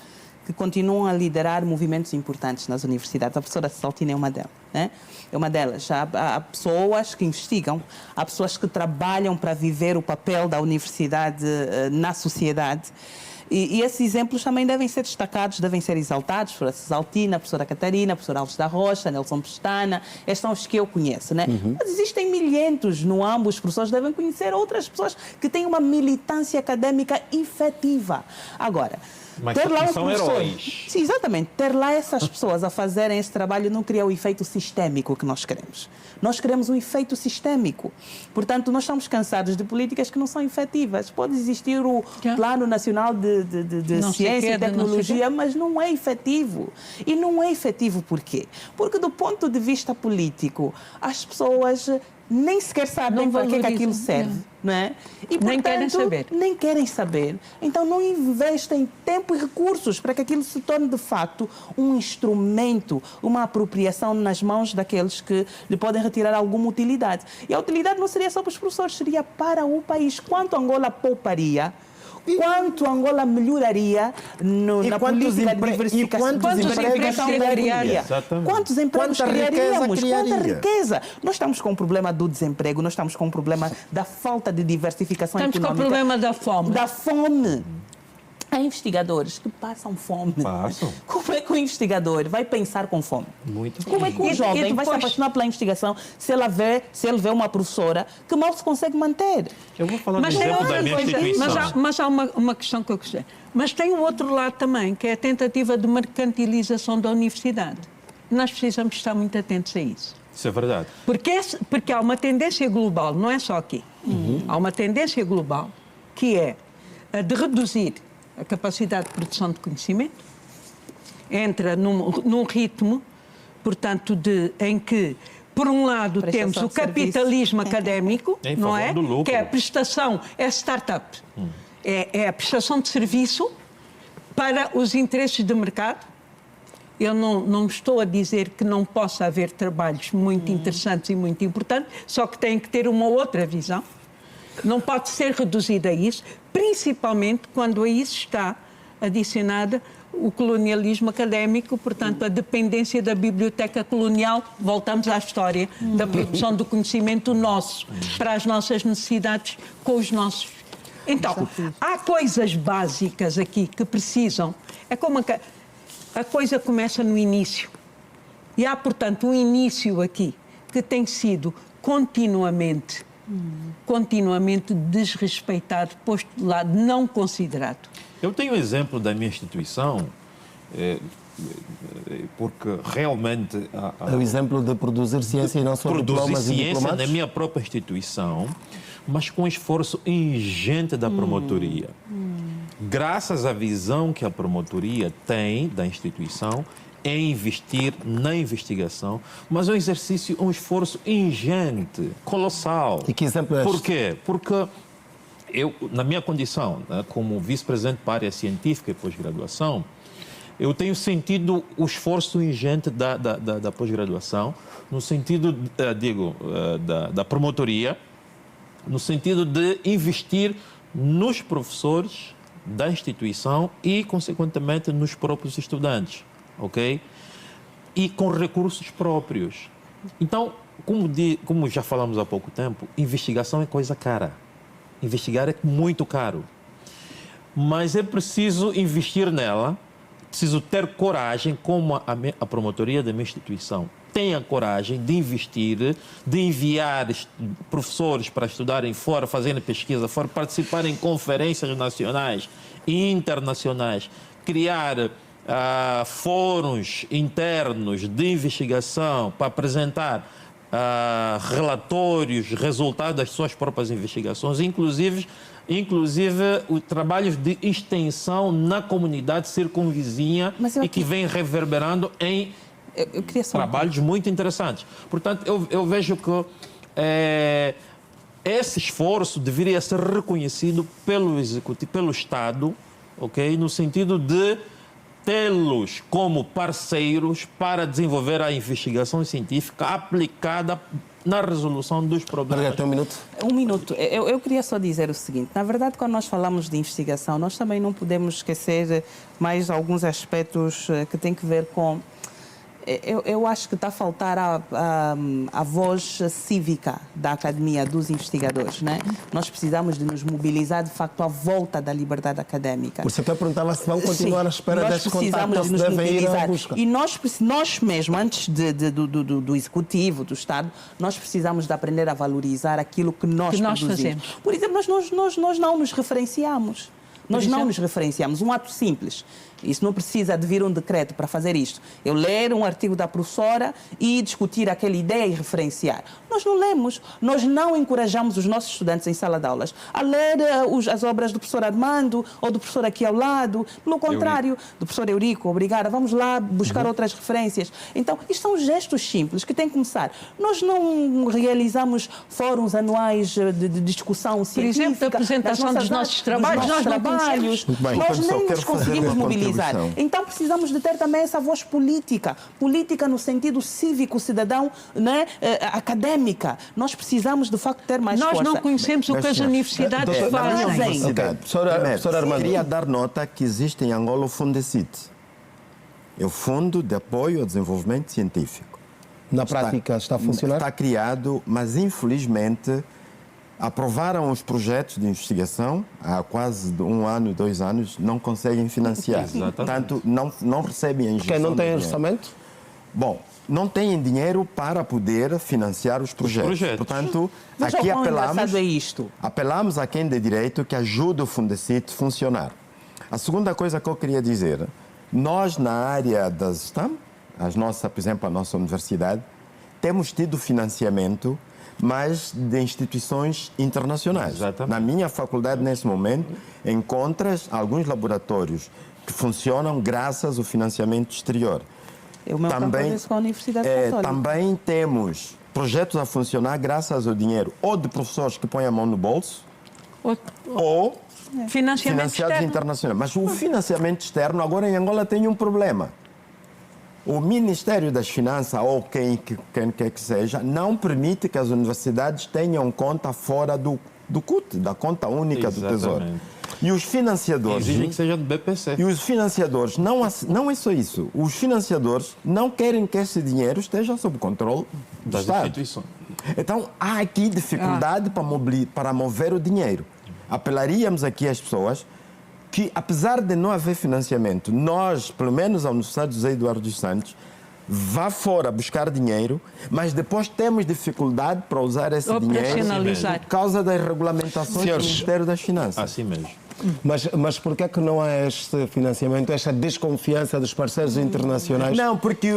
que continuam a liderar movimentos importantes nas universidades. A professora Cesaltina é uma delas. Né? É uma delas. Há pessoas que investigam, há pessoas que trabalham para viver o papel da universidade na sociedade. E esses exemplos também devem ser destacados, devem ser exaltados. A professora Cesaltina, a professora Catarina, a professora Alves da Rocha, Nelson Pestana, estes são os que eu conheço. Né? Mas existem milhentos no âmbito, os professores devem conhecer outras pessoas que têm uma militância académica efetiva. Agora, Mas ter lá um são professor. heróis. Sim, exatamente. Ter lá essas pessoas a fazerem esse trabalho não cria o efeito sistémico que nós queremos. Nós queremos um efeito sistémico. Portanto, nós estamos cansados de políticas que não são efetivas. Pode existir o Plano Nacional de Ciência e Tecnologia, mas não é efetivo. E não é efetivo por quê? Porque do ponto de vista político, as pessoas nem sequer sabem para que aquilo serve. Não é? E, portanto, Nem querem saber. Nem querem saber. Então não investem tempo e recursos para que aquilo se torne de facto um instrumento, uma apropriação nas mãos daqueles que lhe podem retirar alguma utilidade. E a utilidade não seria só para os professores, seria para o país. Quanto Angola pouparia, quanto Angola melhoraria na política de diversificação. Quantos empregos criaria? Exatamente. Quantos empregos Quanta criaríamos? riqueza Quanta criaria? riqueza? Nós estamos com o problema do desemprego, nós estamos com o problema da falta de diversificação Estamos com o econômica. problema da fome. Da fome. Há investigadores que passam fome. Passam. Como é que o investigador vai pensar com fome? Muito. Como é que o E jovem vai se depois- apaixonar pela investigação se ele vê uma professora que mal se consegue manter? Eu vou falar do Mas tem exemplo outra da minha coisa, instituição. mas há uma questão que eu gostei. Mas tem um outro lado também, que é a tentativa de mercantilização da universidade. Nós precisamos estar muito atentos a isso. Isso é verdade. Porque há uma tendência global, não é só aqui. Há uma tendência global que é a de reduzir a capacidade de produção de conhecimento, entra num ritmo, portanto, em que, por um lado, Prestação temos o de serviço. capitalismo académico, Em não favor é? do lucro. Que é a prestação, é startup, é a prestação de serviço para os interesses de mercado. Eu não estou a dizer que não possa haver trabalhos muito interessantes e muito importantes, só que tem que ter uma outra visão. Não pode ser reduzido a isso, principalmente quando a isso está adicionada o colonialismo académico, portanto, a dependência da biblioteca colonial. Voltamos à história da produção do conhecimento nosso, para as nossas necessidades com os nossos. Então, há coisas básicas aqui que precisam. É como a coisa começa no início. E há, portanto, um início aqui que tem sido continuamente desrespeitado, posto de lado, não considerado. Eu tenho um exemplo da minha instituição, porque realmente É o exemplo de produzir ciência e não só produzir diplomas e ciência diplomados? na minha própria instituição, mas com esforço ingente da promotoria. Graças à visão que a promotoria tem da instituição em investir na investigação, mas é um exercício, um esforço ingente, colossal. E que exemplo é este? Por quê? Porque eu, na minha condição, né, como vice-presidente para a área científica e pós-graduação, eu tenho sentido o esforço ingente da pós-graduação, no sentido, da promotoria, no sentido de investir nos professores da instituição e, consequentemente, nos próprios estudantes, ok? E com recursos próprios. Então, como já falamos há pouco tempo, investigação é coisa cara. Investigar é muito caro. Mas é preciso investir nela, preciso ter coragem, como a promotoria da minha instituição tem a coragem de investir, de enviar professores para estudarem fora, fazerem pesquisa fora, participar em conferências nacionais e internacionais, criar fóruns internos de investigação para apresentar relatórios, resultados das suas próprias investigações, inclusive os trabalhos de extensão na comunidade circunvizinha e que vem reverberando em eu queria só trabalhos muito interessantes. Portanto, eu vejo que esse esforço deveria ser reconhecido pelo Executivo, pelo Estado, ok? No sentido de tê-los como parceiros para desenvolver a investigação científica aplicada na resolução dos problemas. Margarida, tem um minuto? Um minuto. Eu queria só dizer o seguinte. Na verdade, quando nós falamos de investigação, nós também não podemos esquecer mais alguns aspectos que têm que ver com... Eu acho que está a faltar a voz cívica da academia, dos investigadores, né? Nós precisamos de nos mobilizar, de facto, à volta da liberdade académica. Por isso que eu perguntava se vão continuar à espera nós destes precisamos contactos de ou nos se devem ir à mobilizar. busca. E nós mesmos, antes do Executivo, do Estado, nós precisamos de aprender a valorizar aquilo que nós produzimos. fazemos. Por exemplo, nós não nos referenciamos. Nós não nos referenciamos. Um ato simples. Isso não precisa de vir um decreto para fazer isto. Eu ler um artigo da professora e discutir aquela ideia e referenciar. Nós não lemos. Nós não encorajamos os nossos estudantes em sala de aulas a ler as obras do professor Armando ou do professor aqui ao lado. Pelo contrário, do professor Eurico, obrigada. Vamos lá buscar outras referências. Então, isto são gestos simples que têm que começar. Nós não realizamos fóruns anuais de discussão científica. Por exemplo, a apresentação dos nossos trabalhos. Nós nem nos conseguimos mobilizar. Então precisamos de ter também essa voz política. Política no sentido cívico, cidadão, né? Académica. Nós precisamos, de facto, ter mais força. Nós não conhecemos o que as universidades fazem. Professor Armando, queria dar nota que existe em Angola o Fundecit. É o Fundo de Apoio ao Desenvolvimento Científico. Na prática está a funcionar? Está criado, mas infelizmente aprovaram os projetos de investigação há quase 1 ano, 2 anos, não conseguem financiar. Exatamente. Portanto, não recebem a injeção. Porque não tem de orçamento? Bom, não têm dinheiro para poder financiar os projetos. Portanto, Mas aqui o quão engraçado é isto? apelamos a quem de direito que ajude o Fundecit a funcionar. A segunda coisa que eu queria dizer, nós na área das STAM, por exemplo, a nossa universidade, temos tido financiamento, mas de instituições internacionais. Exatamente. Na minha faculdade, nesse momento, encontras alguns laboratórios que funcionam graças ao financiamento exterior. Eu mesmo concordo isso com a Universidade Católica. Também temos projetos a funcionar graças ao dinheiro ou de professores que põem a mão no bolso ou financiados internacionais. Mas o financiamento externo agora em Angola tem um problema. O Ministério das Finanças, ou quem quer que seja, não permite que as universidades tenham conta fora do CUT, da conta única do Tesouro. E os financiadores... Exigem que seja do BPC. E os financiadores, não é só isso, os financiadores não querem que esse dinheiro esteja sob controle do Das Estado. instituições. Então, há aqui dificuldade para mover o dinheiro. Apelaríamos aqui às pessoas que, apesar de não haver financiamento, nós, pelo menos a Universidade José Eduardo dos Santos, vá fora buscar dinheiro, mas depois temos dificuldade para usar esse dinheiro por causa das regulamentações do Ministério das Finanças. Assim mesmo. Mas por que é que não há este financiamento, esta desconfiança dos parceiros internacionais? Não, porque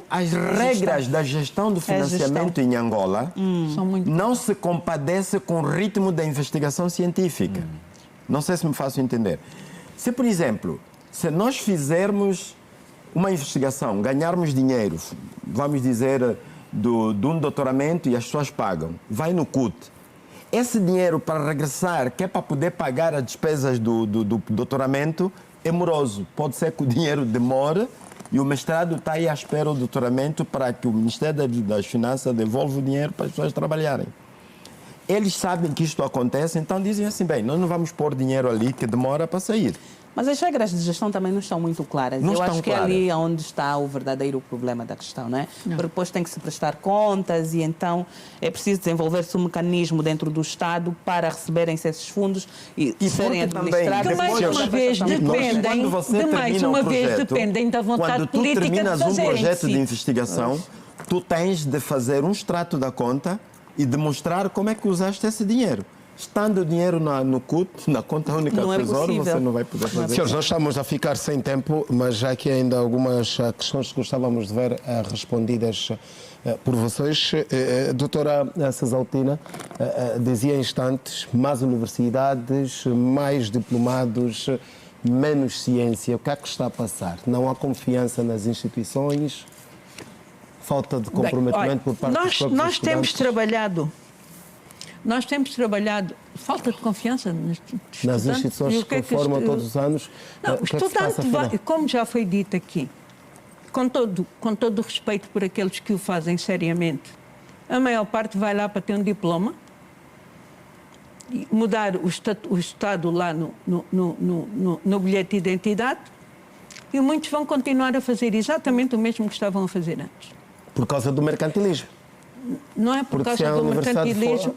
as regras da gestão do financiamento em Angola não se compadecem com o ritmo da investigação científica. Não sei se me faço entender. Se, por exemplo, se nós fizermos uma investigação, ganharmos dinheiro, vamos dizer, de um doutoramento e as pessoas pagam, vai no CUT. Esse dinheiro para regressar, que é para poder pagar as despesas do doutoramento, é moroso. Pode ser que o dinheiro demore e o mestrado está aí à espera do doutoramento para que o Ministério das Finanças devolva o dinheiro para as pessoas trabalharem. Eles sabem que isto acontece, então dizem assim, bem, nós não vamos pôr dinheiro ali que demora para sair. Mas as regras de gestão também não estão muito claras. Eu acho que é ali onde está o verdadeiro problema da questão, não é? Porque depois tem que se prestar contas e então é preciso desenvolver-se um mecanismo dentro do Estado para receberem-se esses fundos e serem administrados. Que mais uma vez dependem da vontade política de fazer. Quando tu terminas um projeto de investigação, tu tens de fazer um extrato da conta e demonstrar como é que usaste esse dinheiro. Estando o dinheiro no CUT, na conta única do Tesouro, você não vai poder fazer. Senhores, nós estamos a ficar sem tempo, mas já aqui ainda algumas questões que gostávamos de ver respondidas por vocês. Doutora Cesaltina, dizia em instantes, mais universidades, mais diplomados, menos ciência. O que é que está a passar? Não há confiança nas instituições? Falta de comprometimento por parte dos próprios Nós temos trabalhado, falta de confiança nas instituições que formam todos os anos. Não, o estudante vai, como já foi dito aqui, com todo o respeito por aqueles que o fazem seriamente, a maior parte vai lá para ter um diploma, e mudar o estado lá no bilhete de identidade, e muitos vão continuar a fazer exatamente o mesmo que estavam a fazer antes. Por causa do mercantilismo? Não é por causa do mercantilismo,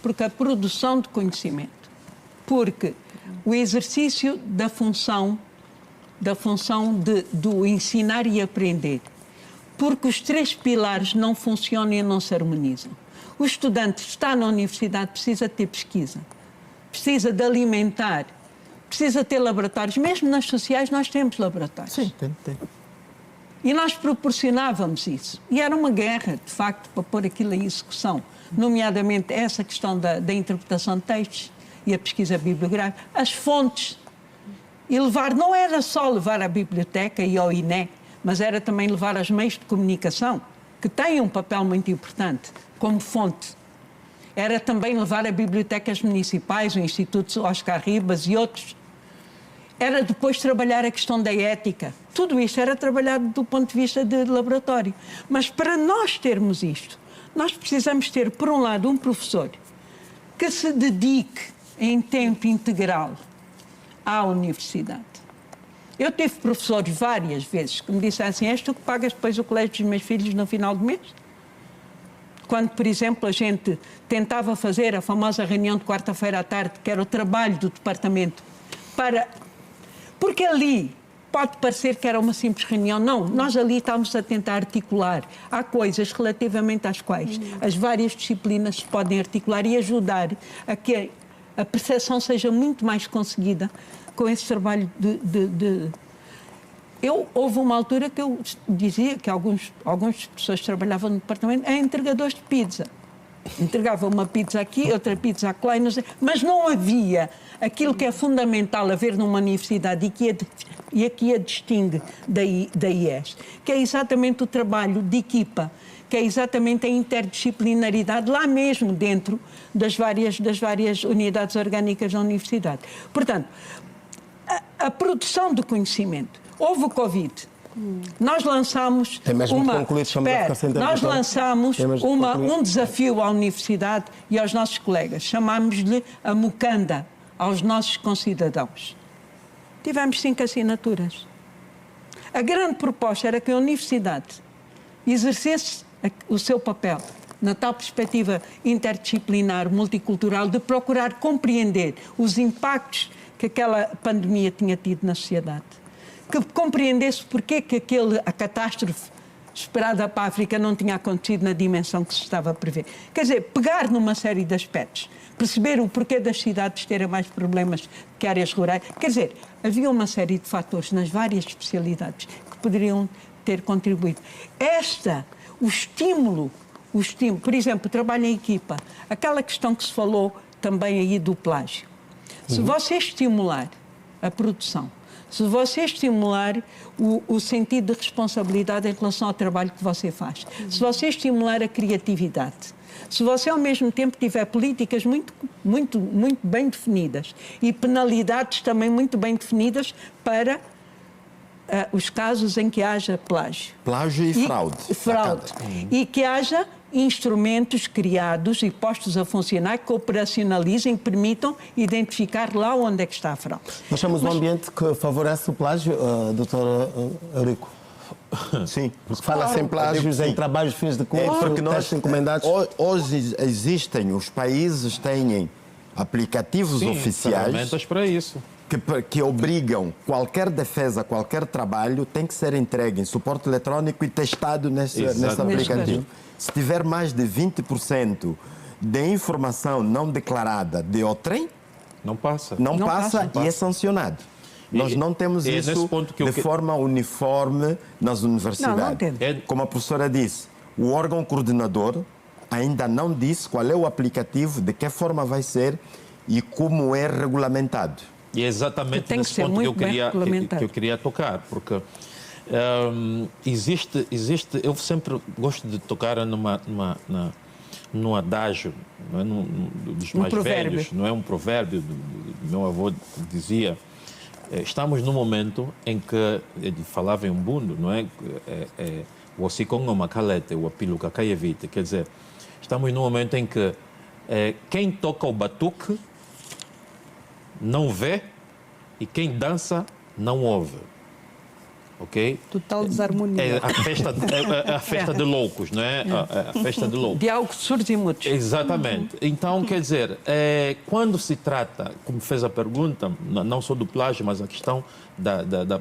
porque a produção de conhecimento, porque o exercício da função do ensinar e aprender, porque os 3 pilares não funcionam e não se harmonizam. O estudante está na universidade, precisa ter pesquisa, precisa de alimentar, precisa ter laboratórios. Mesmo nas sociais nós temos laboratórios. Sim, tem. E nós proporcionávamos isso. E era uma guerra, de facto, para pôr aquilo em execução. Nomeadamente essa questão da interpretação de textos e a pesquisa bibliográfica, as fontes. E não era só levar à biblioteca e ao INE, mas era também levar aos meios de comunicação, que têm um papel muito importante como fonte. Era também levar a bibliotecas municipais, o Instituto Oscar Ribas e outros. Era depois trabalhar a questão da ética. Tudo isto era trabalhado do ponto de vista de laboratório. Mas para nós termos isto, nós precisamos ter, por um lado, um professor que se dedique em tempo integral à universidade. Eu tive professores várias vezes que me disseram assim: és tu que pagas depois o colégio dos meus filhos no final do mês? Quando, por exemplo, a gente tentava fazer a famosa reunião de quarta-feira à tarde, que era o trabalho do departamento, porque ali pode parecer que era uma simples reunião. Não, nós ali estávamos a tentar articular. Há coisas relativamente às quais as várias disciplinas se podem articular e ajudar a que a percepção seja muito mais conseguida com esse trabalho houve uma altura que eu dizia que algumas pessoas que trabalhavam no departamento eram entregadores de pizza. Entregavam uma pizza aqui, outra pizza acolá, mas não havia aquilo que é fundamental haver numa universidade e aqui a distingue da IES, que é exatamente o trabalho de equipa, que é exatamente a interdisciplinaridade lá mesmo dentro das várias unidades orgânicas da universidade. Portanto, a produção de conhecimento. Houve o Covid. Nós lançámos um desafio à universidade e aos nossos colegas. Chamámos-lhe a Mucanda aos nossos concidadãos. Tivemos 5 assinaturas. A grande proposta era que a universidade exercesse o seu papel na tal perspectiva interdisciplinar, multicultural, de procurar compreender os impactos que aquela pandemia tinha tido na sociedade. Que compreendesse porque que a catástrofe esperada para a África não tinha acontecido na dimensão que se estava a prever. Quer dizer, pegar numa série de aspectos, perceber o porquê das cidades terem mais problemas que áreas rurais. Quer dizer, havia uma série de fatores nas várias especialidades que poderiam ter contribuído. O estímulo, por exemplo, o trabalho em equipa, aquela questão que se falou também aí do plágio. Se você estimular a produção, se você estimular o sentido de responsabilidade em relação ao trabalho que você faz, se você estimular a criatividade, se você ao mesmo tempo tiver políticas muito bem definidas e penalidades também muito bem definidas para os casos em que haja plágio. Plágio e fraude. E que haja instrumentos criados e postos a funcionar que operacionalizem e permitam identificar lá onde é que está a fraude. Nós temos um ambiente que favorece o plágio, doutor Eurico? Sim. Fala sem plágios em trabalhos fins de conta, porque testes encomendados. Hoje existem, os países têm aplicativos oficiais ferramentas para isso. Que obrigam qualquer defesa, qualquer trabalho tem que ser entregue em suporte eletrônico e testado nesse aplicativo. Se tiver mais de 20% de informação não declarada de outrem, não passa. Não passa e é sancionado. Nós não temos isso de forma uniforme nas universidades. Não temos. Como a professora disse, o órgão coordenador ainda não disse qual é o aplicativo, de que forma vai ser e como é regulamentado. E é exatamente nesse ponto que eu queria tocar, porque existe, eu sempre gosto de tocar num adágio, não é? Dos mais velhos, não é um provérbio, meu avô dizia, estamos num momento em que, ele falava em Umbundo, não é? O Osikongo Makalete, o Apiluka Kayevite, quer dizer, estamos num momento em que quem toca o batuque não vê e quem dança não ouve. Ok? Total desarmonia. É a festa de loucos, não é? A festa de loucos. De algo surdos e mudos. Exatamente. Então, quer dizer, quando se trata, como fez a pergunta, não só do plágio, mas a questão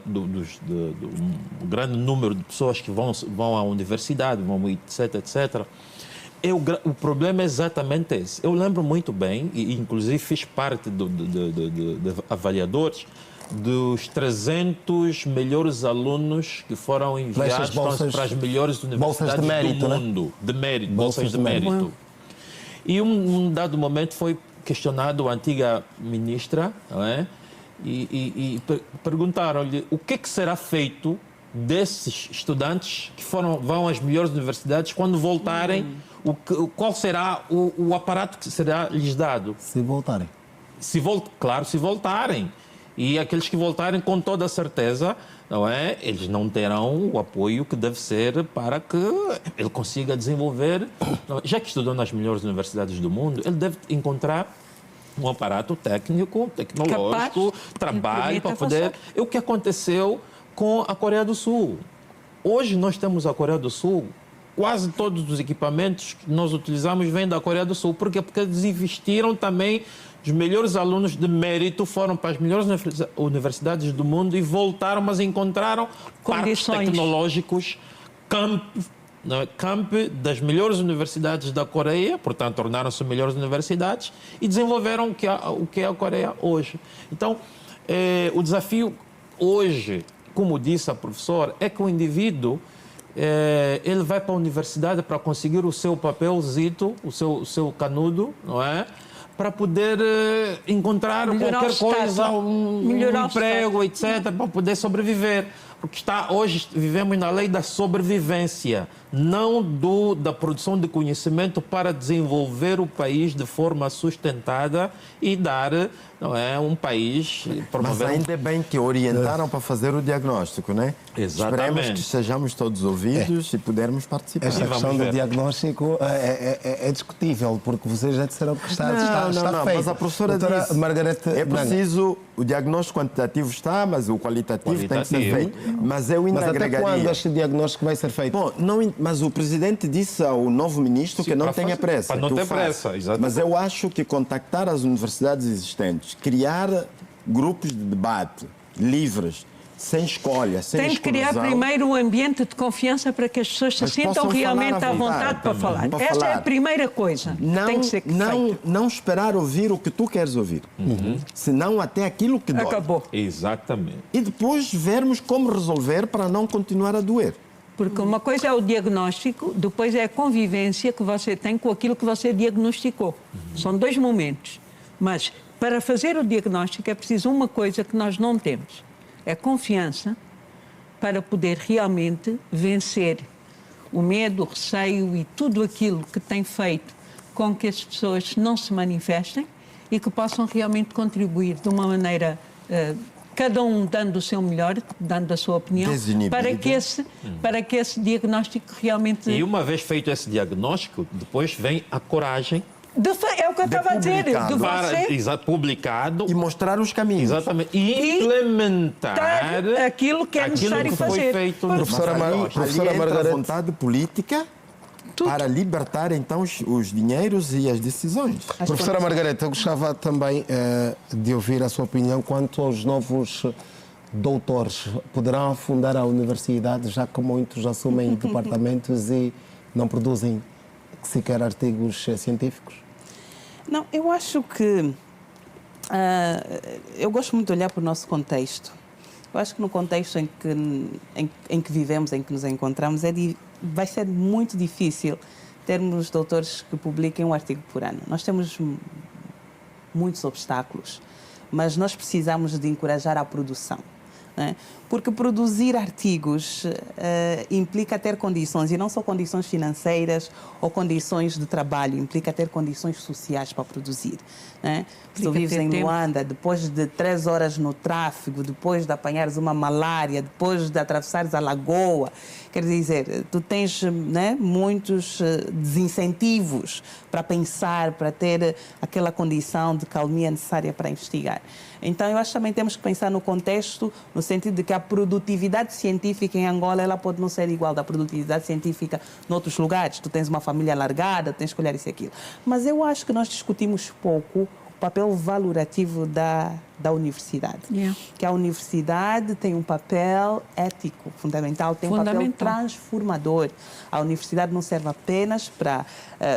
do grande número de pessoas que vão à universidade, etc., etc., O problema é exatamente esse. Eu lembro muito bem, e inclusive fiz parte de avaliadores, dos 300 melhores alunos que foram enviados para as melhores universidades de mérito, do mundo. De mérito, Bolsas de mérito. E um dado momento foi questionado a antiga ministra, não é? E perguntaram-lhe o que será feito desses estudantes que vão às melhores universidades quando voltarem, qual será o aparato que será lhes dado? Se voltarem. Claro, se voltarem. E aqueles que voltarem, com toda a certeza, não é? Eles não terão o apoio que deve ser para que ele consiga desenvolver. Já que estudou nas melhores universidades do mundo, ele deve encontrar um aparato técnico, tecnológico, trabalho para poder... É o que aconteceu com a Coreia do Sul. Hoje nós temos a Coreia do Sul, quase todos os equipamentos que nós utilizamos vêm da Coreia do Sul. Por quê? Porque eles investiram também, os melhores alunos de mérito foram para as melhores universidades do mundo e voltaram, mas encontraram parques tecnológicos, camp das melhores universidades da Coreia, portanto tornaram-se melhores universidades e desenvolveram o que é a Coreia hoje. Então, o desafio hoje, como disse a professora, é que o indivíduo ele vai para a universidade para conseguir o seu papelzito, o seu canudo, não é? Para poder encontrar qualquer coisa, um emprego, etc., para poder sobreviver. Porque hoje vivemos na lei da sobrevivência, não da produção de conhecimento para desenvolver o país de forma sustentada e dar, não é, um país... Mas ainda bem que orientaram para fazer o diagnóstico, né? Exatamente. Esperemos que sejamos todos ouvidos e pudermos participar. Esta questão do diagnóstico é discutível, porque vocês já disseram que está feito. Mas a professora disse, Margarete, é preciso, o diagnóstico quantitativo está, mas o qualitativo tem que ser feito. Mas eu ainda agregaria... Mas até quando este diagnóstico vai ser feito? Bom, mas o presidente disse ao novo ministro que não tenha pressa. Para não ter pressa, exatamente. Mas eu acho que contactar as universidades existentes, criar grupos de debate livres, sem escolha, sem Tem de criar primeiro um ambiente de confiança para que as pessoas se sintam realmente à vontade para falar. Essa é a primeira coisa. Tem que ser feita. Não esperar ouvir o que tu queres ouvir, senão até aquilo que dói. Acabou. Exatamente. E depois vermos como resolver para não continuar a doer. Porque uma coisa é o diagnóstico, depois é a convivência que você tem com aquilo que você diagnosticou. São dois momentos. Mas para fazer o diagnóstico é preciso uma coisa que nós não temos. É confiança para poder realmente vencer o medo, o receio e tudo aquilo que tem feito com que as pessoas não se manifestem e que possam realmente contribuir de uma maneira, cada um dando o seu melhor, dando a sua opinião, para que esse diagnóstico realmente... E uma vez feito esse diagnóstico, depois vem a coragem. É o que eu estava a dizer. Publicado. E mostrar os caminhos. Exatamente. E implementar aquilo que é necessário fazer. Feito professora Margarete, a vontade política para libertar, então, os dinheiros e as decisões. Professora Margarete, eu gostava também de ouvir a sua opinião quanto aos novos doutores. Poderão fundar a universidade, já que muitos assumem departamentos e não produzem sequer artigos científicos? Não, eu acho que... eu gosto muito de olhar para o nosso contexto. Eu acho que no contexto em que vivemos, em que nos encontramos, vai ser muito difícil termos doutores que publiquem um artigo por ano. Nós temos muitos obstáculos, mas nós precisamos de encorajar a produção. Né? Porque produzir artigos implica ter condições, e não só condições financeiras ou condições de trabalho, implica ter condições sociais para produzir. Né? Se tu vives em Luanda, depois de 3 horas no tráfego, depois de apanhares uma malária, depois de atravessares a lagoa, quer dizer, tu tens, né, muitos desincentivos para pensar, para ter aquela condição de calmia necessária para investigar. Então, eu acho que também temos que pensar no contexto, no sentido de que a produtividade científica em Angola ela pode não ser igual da produtividade científica noutros lugares. Tu tens uma família alargada, tens que olhar isso e aquilo. Mas eu acho que nós discutimos pouco o papel valorativo da universidade. Yeah. Que a universidade tem um papel ético fundamental, tem um papel transformador. A universidade não serve apenas para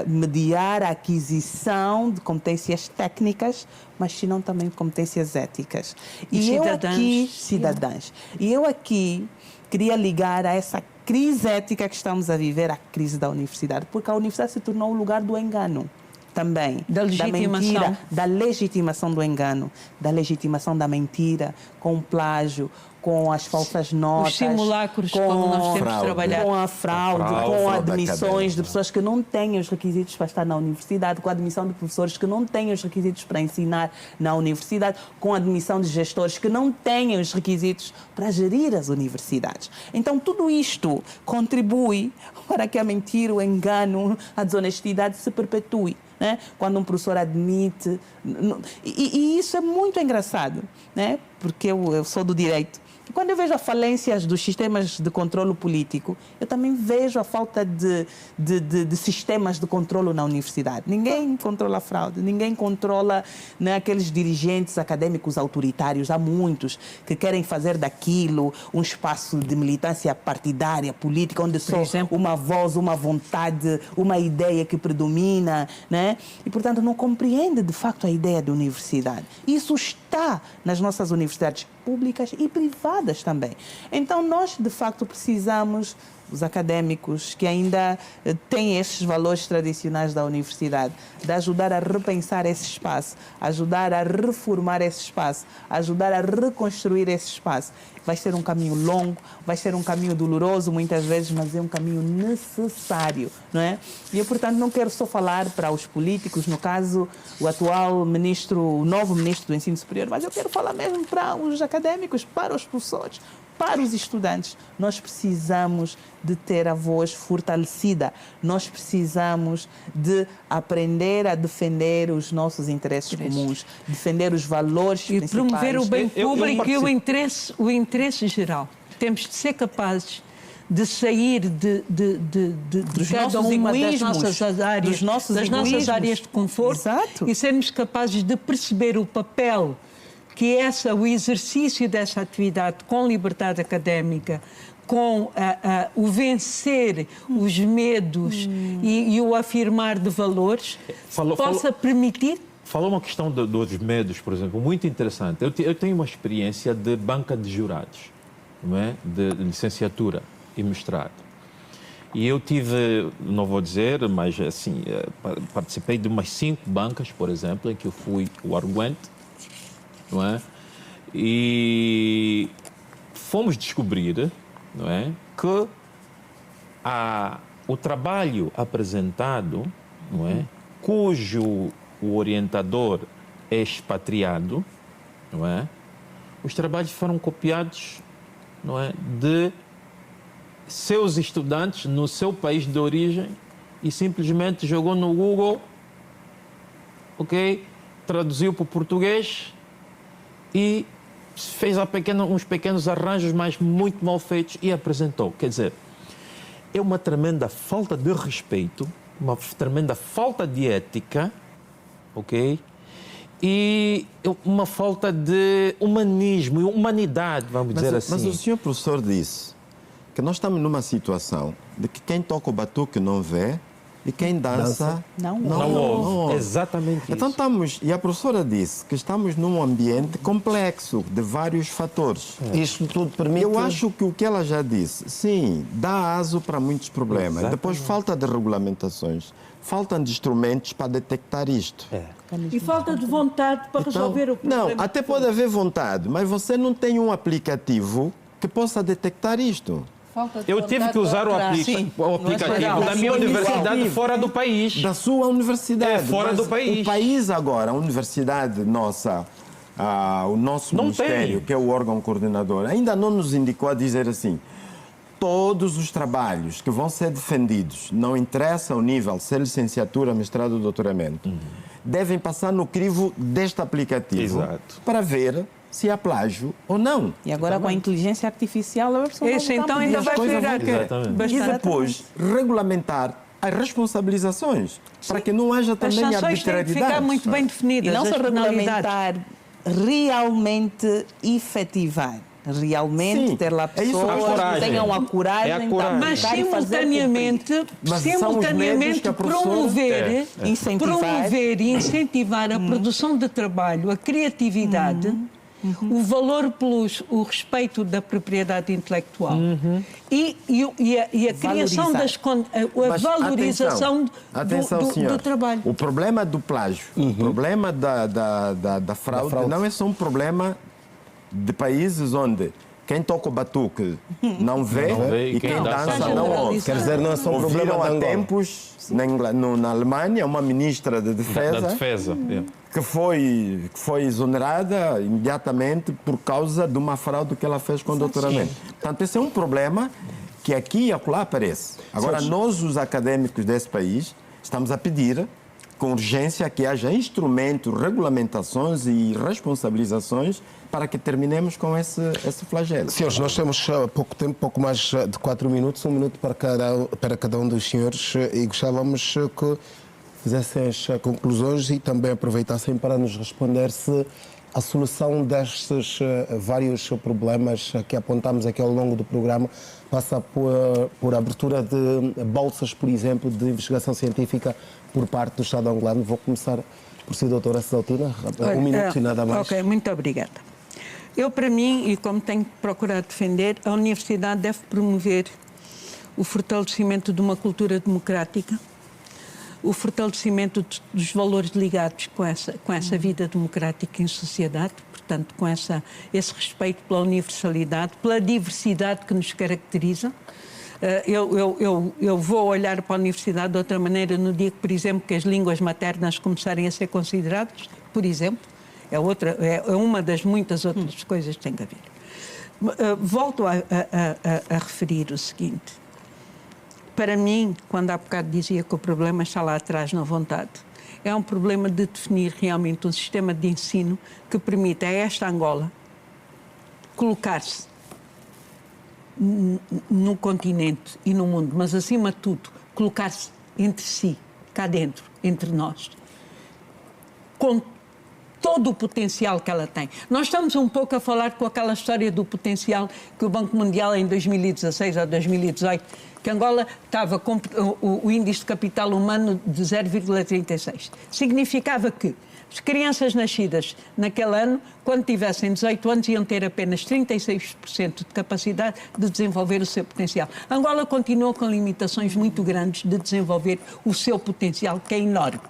mediar a aquisição de competências técnicas, mas senão também de competências éticas. E cidadãs. E eu aqui queria ligar a essa crise ética que estamos a viver, a crise da universidade, porque a universidade se tornou o lugar do engano. Também, da mentira, da legitimação do engano, da legitimação da mentira, com o plágio, com as falsas notas, os simulacros, como nós temos de trabalhar. Com a fraude, com admissões de pessoas que não têm os requisitos para estar na universidade, com a admissão de professores que não têm os requisitos para ensinar na universidade, com a admissão de gestores que não têm os requisitos para gerir as universidades. Então, tudo isto contribui para que a mentira, o engano, a desonestidade se perpetue. Né? Quando um professor admite... E isso é muito engraçado, né? Porque eu sou do direito. Quando eu vejo as falências dos sistemas de controle político, eu também vejo a falta de sistemas de controle na universidade. Ninguém controla a fraude, ninguém controla, né, aqueles dirigentes acadêmicos autoritários. Há muitos que querem fazer daquilo um espaço de militância partidária, política, onde só uma voz, uma vontade, uma ideia que predomina, né? E, portanto, não compreende, de facto, a ideia de universidade. Isso está nas nossas universidades públicas e privadas também. Então, nós, de facto, precisamos, os académicos que ainda têm estes valores tradicionais da universidade, de ajudar a repensar esse espaço, ajudar a reformar esse espaço, ajudar a reconstruir esse espaço. Vai ser um caminho longo, vai ser um caminho doloroso muitas vezes, mas é um caminho necessário, não é? E eu, portanto, não quero só falar para os políticos, no caso, o atual ministro, o novo ministro do Ensino Superior, mas eu quero falar mesmo para os académicos, para os professores, para os estudantes. Nós precisamos de ter a voz fortalecida. Nós precisamos de aprender a defender os nossos interesses comuns, defender os valores principais. E promover o bem público e o interesse geral. Temos de ser capazes de sair de cada uma das nossas áreas de conforto. Exato. E sermos capazes de perceber o papel que o exercício dessa atividade com liberdade académica, com o vencer os medos e o afirmar de valores, possa permitir... Falou uma questão dos medos, por exemplo, muito interessante. Eu tenho uma experiência de banca de jurados, não é? De licenciatura e mestrado. E eu tive, não vou dizer, mas assim, participei de umas 5 bancas, por exemplo, em que eu fui o arguente, não é? E fomos descobrir, não é, que o trabalho apresentado, não é, cujo o orientador é expatriado, não é, os trabalhos foram copiados, não é, de seus estudantes no seu país de origem e simplesmente jogou no Google, ok, traduziu para o português e fez uns pequenos arranjos, mas muito mal feitos, e apresentou. Quer dizer, é uma tremenda falta de respeito, uma tremenda falta de ética, ok? E uma falta de humanismo, humanidade, vamos dizer assim. Mas o senhor professor disse que nós estamos numa situação de que quem toca o batuque não vê e quem dança não ouve. Exatamente isso. Então e a professora disse que estamos num ambiente complexo de vários fatores. Isto tudo permite... Eu acho que o que ela já disse, sim, dá aso para muitos problemas. Exatamente. Depois falta de regulamentações, falta de instrumentos para detectar isto. E falta de vontade para resolver o problema. Não, até pode haver vontade, mas você não tem um aplicativo que possa detectar isto. Eu tive que usar o aplicativo da minha universidade fora do país. Da sua universidade. Fora do país. O país agora, a universidade nossa, o nosso não ministério, tem. que é o órgão coordenador, ainda não nos indicou a dizer assim: todos os trabalhos que vão ser defendidos, não interessa o nível, se é licenciatura, mestrado ou doutoramento, devem passar no crivo deste aplicativo. Exato. Para ver se há plágio ou não. E agora com a inteligência artificial, a pessoa Esse então ainda vai pegar E depois regulamentar as responsabilizações, para que não haja As também sanções têm que arbitrariedade. ficar muito bem E definidas. não as só penalidades. regulamentar, realmente efetivar. Realmente Sim, ter lá é isso, a pessoas que coragem. tenham a coragem, É a de coragem. Mas aplicar e fazer cumprir. Mas são os médios que a professora- promover, Incentivar. promover e incentivar a produção de trabalho, a criatividade, o valor o respeito da propriedade intelectual e a criação Valorizar. a valorização atenção, senhor. do trabalho. O problema do plágio, o problema da fraude não é só um problema de países onde quem toca o batuque não vê, vê, e quem dança está não ouve. generalizado. Quer dizer, não é só um problema Ouviram de há Angola. tempos, na Alemanha, uma ministra de Da defesa defesa. que foi exonerada imediatamente por causa de uma fraude que ela fez com o doutoramento. Portanto, esse é um problema que aqui e acolá aparece. Agora, nós, os académicos desse país, estamos a pedir com urgência que haja instrumentos, regulamentações e responsabilizações para que terminemos com esse flagelo. Senhores, nós temos pouco tempo, pouco mais de 4 minutos, 1 minuto para cada um dos senhores, e gostávamos que fizessem as conclusões e também aproveitassem para nos responder se a solução destes vários problemas que apontamos aqui ao longo do programa passa por abertura de bolsas, por exemplo, de investigação científica por parte do Estado angolano. Vou começar por si, doutora Cessaltina. 1 minuto e nada mais. Ok, muito obrigada. Eu, para mim, e como tenho procurado defender, a Universidade deve promover o fortalecimento de uma cultura democrática, o fortalecimento dos valores ligados com essa vida democrática em sociedade, portanto, com esse respeito pela universalidade, pela diversidade que nos caracteriza. Eu vou olhar para a universidade de outra maneira no dia que, por exemplo, que as línguas maternas começarem a ser consideradas, por exemplo. É uma das muitas outras coisas que tem que haver. Volto a referir o seguinte. Para mim, quando há bocado dizia que o problema está lá atrás na vontade, é um problema de definir realmente um sistema de ensino que permita a esta Angola colocar-se no continente e no mundo, mas acima de tudo, colocar-se entre si, cá dentro, entre nós, com todo o potencial que ela tem. Nós estamos um pouco a falar com aquela história do potencial que o Banco Mundial em 2016 ou 2018, que Angola estava com o índice de capital humano de 0,36. Significava que as crianças nascidas naquele ano, quando tivessem 18 anos, iam ter apenas 36% de capacidade de desenvolver o seu potencial. Angola continua com limitações muito grandes de desenvolver o seu potencial, que é enorme.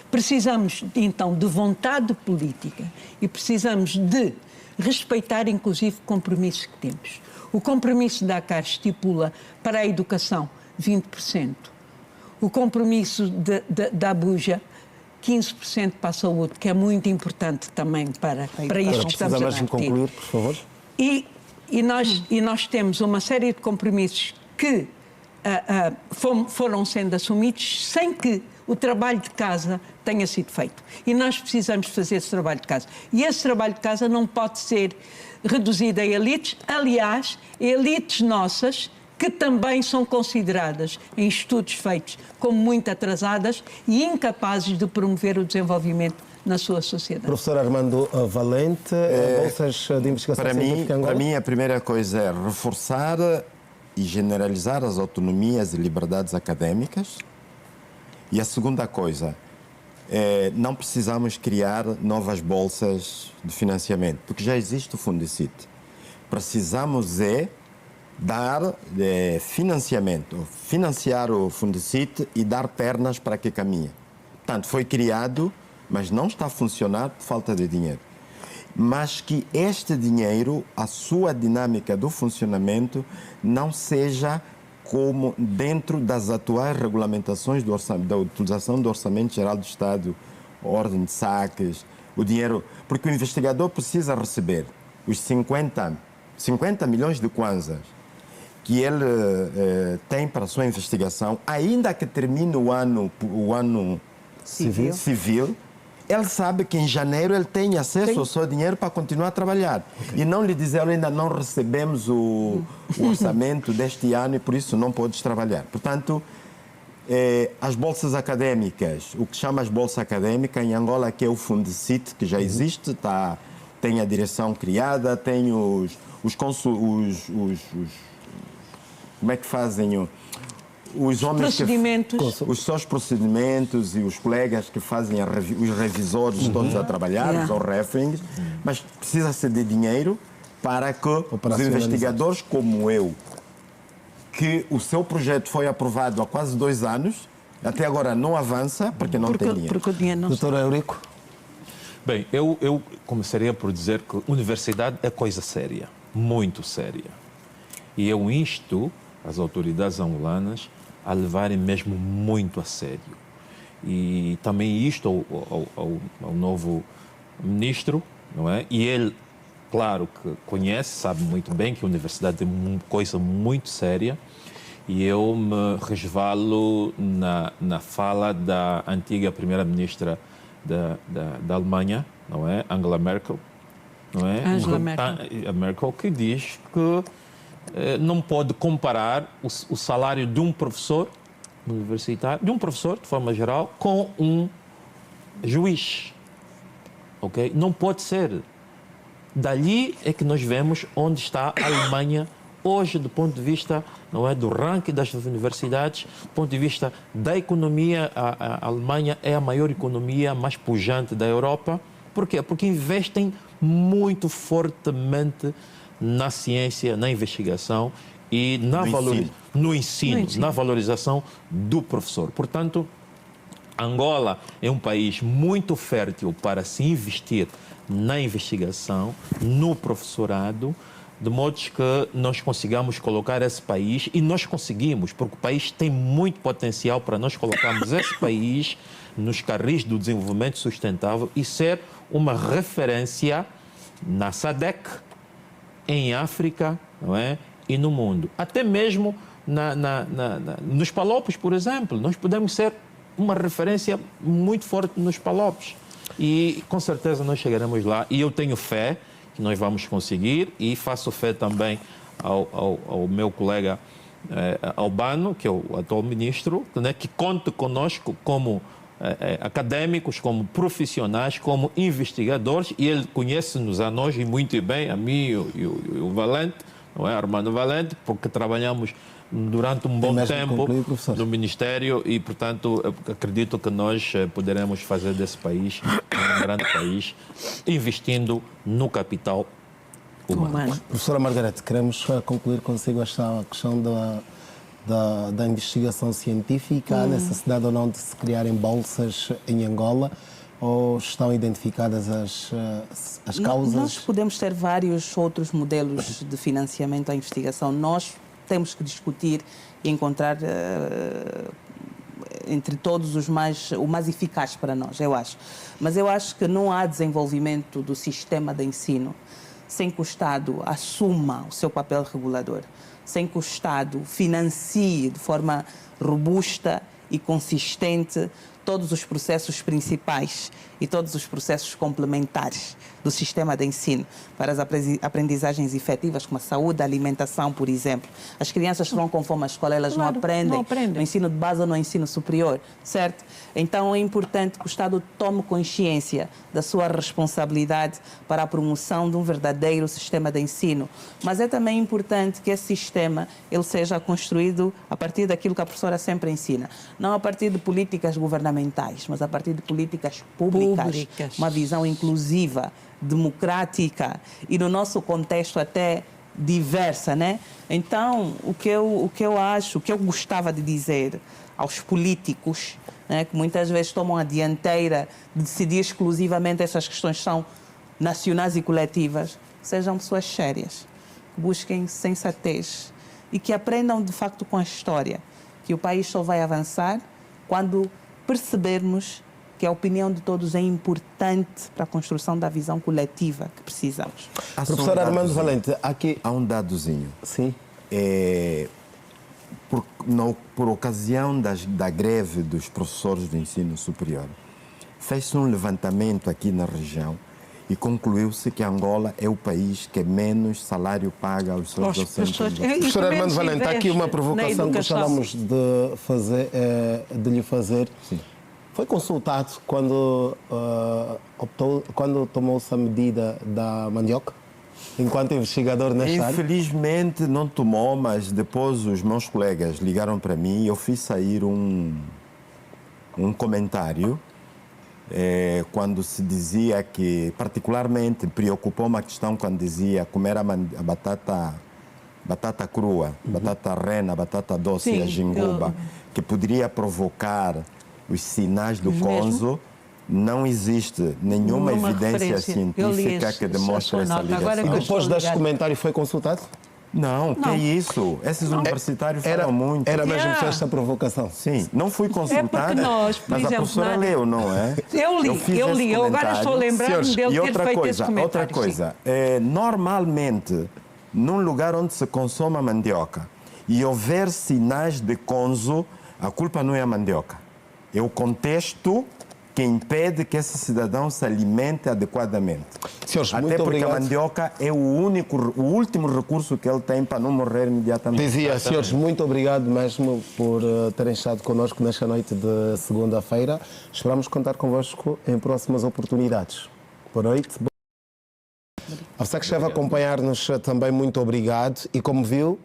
Precisamos, então, de vontade política e precisamos de respeitar, inclusive, compromissos que temos. O compromisso da Dakar estipula para a educação 20%. O compromisso da Abuja 15% para a saúde, que é muito importante também para isto que estamos a Precisamos concluir, por favor. E nós temos uma série de compromissos que foram sendo assumidos sem que o trabalho de casa tenha sido feito. E nós precisamos fazer esse trabalho de casa. E esse trabalho de casa não pode ser reduzido a elites, aliás, elites nossas que também são consideradas em estudos feitos como muito atrasadas e incapazes de promover o desenvolvimento na sua sociedade. Professor Armando Valente, bolsas de investigação científica em Angola? Para mim, a primeira coisa é reforçar e generalizar as autonomias e liberdades académicas. E a segunda coisa, não precisamos criar novas bolsas de financiamento, porque já existe o Fundicit. Precisamos dar financiamento, financiar o Fundicit e dar pernas para que caminhe. Portanto, foi criado, mas não está a funcionar por falta de dinheiro. Mas que este dinheiro, a sua dinâmica do funcionamento, não seja como dentro das atuais regulamentações da utilização do Orçamento Geral do Estado, ordem de saques, o dinheiro... Porque o investigador precisa receber os 50 milhões de kwanzas que ele tem para a sua investigação, ainda que termine o ano civil, ele sabe que em janeiro ele tem acesso ao seu dinheiro para continuar a trabalhar. Okay. E não lhe dizer, ainda não recebemos o orçamento deste ano e por isso não podes trabalhar. Portanto, as bolsas académicas, o que chama as bolsas académicas em Angola, que é o Fundecit, que já existe, tem a direção criada, tem como é que fazem os homens procedimentos. os seus procedimentos e os colegas que fazem os revisores todos a trabalhar, os referings, mas precisa-se de dinheiro para que os investigadores como eu, que o seu projeto foi aprovado há quase 2 anos, até agora não avança porque não tem dinheiro. Porque o dinheiro não Doutor Eurico? Bem, eu começaria por dizer que universidade é coisa séria, muito séria. E eu insto as autoridades angolanas a levarem mesmo muito a sério. E também isto ao novo ministro, não é? E ele, claro que conhece, sabe muito bem que a universidade é uma coisa muito séria. E eu me resvalo na fala da antiga primeira-ministra da Alemanha, não é? Angela Merkel, não é? Angela Merkel. A Merkel, que diz que não pode comparar o salário de um professor universitário, de um professor de forma geral, com um juiz, ok? Não pode ser. Dali é que nós vemos onde está a Alemanha hoje, do ponto de vista, não é, do ranking das universidades, do ponto de vista da economia. A Alemanha é a maior economia mais pujante da Europa. Por quê? Porque investem muito fortemente na ciência, na investigação e no ensino, na valorização do professor. Portanto, Angola é um país muito fértil para se investir na investigação, no professorado, de modo que nós consigamos colocar esse país, e nós conseguimos, porque o país tem muito potencial para nós colocarmos esse país nos carris do desenvolvimento sustentável e ser uma referência na SADC, em África, não é? E no mundo. Até mesmo nos Palopes, por exemplo, nós podemos ser uma referência muito forte nos Palopes. E com certeza nós chegaremos lá. E eu tenho fé que nós vamos conseguir, e faço fé também ao meu colega Albano, que é o atual ministro, né, que conte conosco como académicos, como profissionais, como investigadores, e ele conhece-nos a nós e muito bem, a mim e o Valente, não é? Armando Valente, porque trabalhamos durante um bom tempo no Ministério e, portanto, acredito que nós poderemos fazer desse país um grande país, investindo no capital humano. Professora Margarete, queremos concluir consigo esta questão da investigação científica, a necessidade ou não de se criarem bolsas em Angola, ou estão identificadas as causas? Nós podemos ter vários outros modelos de financiamento à investigação. Nós temos que discutir e encontrar entre todos o mais eficaz para nós, eu acho. Mas eu acho que não há desenvolvimento do sistema de ensino sem que o Estado assuma o seu papel regulador, sem que o Estado financie de forma robusta e consistente todos os processos principais e todos os processos complementares do sistema de ensino para as aprendizagens efetivas, como a saúde, a alimentação, por exemplo. As crianças que vão com fome à escola, elas não aprendem no ensino de base ou no ensino superior, certo? Então é importante que o Estado tome consciência da sua responsabilidade para a promoção de um verdadeiro sistema de ensino. Mas é também importante que esse sistema ele seja construído a partir daquilo que a professora sempre ensina. Não a partir de políticas governamentais, mas a partir de políticas públicas. Uma visão inclusiva, democrática e, no nosso contexto, até diversa, né? Então, o que eu acho, o que eu gostava de dizer aos políticos, né, que muitas vezes tomam a dianteira de decidir exclusivamente essas questões são nacionais e coletivas, sejam pessoas sérias, que busquem sensatez e que aprendam, de facto, com a história, que o país só vai avançar quando percebermos que a opinião de todos é importante para a construção da visão coletiva que precisamos. Professor Armando Valente, aqui há um dadozinho. Sim. Por ocasião da greve dos professores do ensino superior, fez-se um levantamento aqui na região e concluiu-se que Angola é o país que menos salário paga aos seus docentes. Professor Armando Valente, está aqui uma provocação que gostávamos de lhe fazer. Sim. Foi consultado quando tomou-se a medida da mandioca, enquanto investigador na área? Infelizmente não tomou, mas depois os meus colegas ligaram para mim e eu fiz sair um comentário quando se dizia que, particularmente, preocupou-me a questão quando dizia comer a batata crua, batata rena, batata doce e a jinguba, que poderia provocar os sinais do conzo. Não existe nenhuma evidência científica que demonstre essa ligação. E depois deste comentário foi consultado? Não, que é isso? Esses universitários falam muito. Era mesmo esta provocação? Sim, não fui consultada, nós, por mas exemplo, a professora leu, não é? Eu li. Eu agora estou a lembrar-me dele ter feito esse comentário. Outra coisa, normalmente, num lugar onde se consome a mandioca e houver sinais de conzo, a culpa não é a mandioca. É o contexto que impede que esse cidadão se alimente adequadamente. Senhores, até muito porque obrigado. A mandioca é o último recurso que ele tem para não morrer imediatamente. Dizia, senhores, muito obrigado mesmo por terem estado connosco nesta noite de segunda-feira. Esperamos contar convosco em próximas oportunidades. Boa noite. A você que esteve a acompanhar-nos também, muito obrigado. E como viu,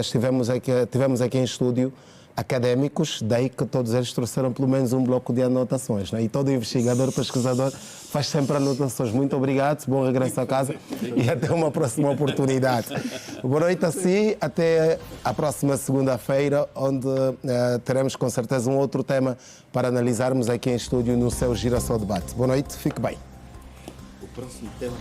tivemos aqui em estúdio académicos, daí que todos eles trouxeram pelo menos um bloco de anotações, né? E todo investigador, pesquisador faz sempre anotações. Muito obrigado, bom regresso a casa e até uma próxima oportunidade. Boa noite a si, até a próxima segunda-feira, onde teremos com certeza um outro tema para analisarmos aqui em estúdio no seu Girassol Debate. Boa noite, fique bem. O próximo tema...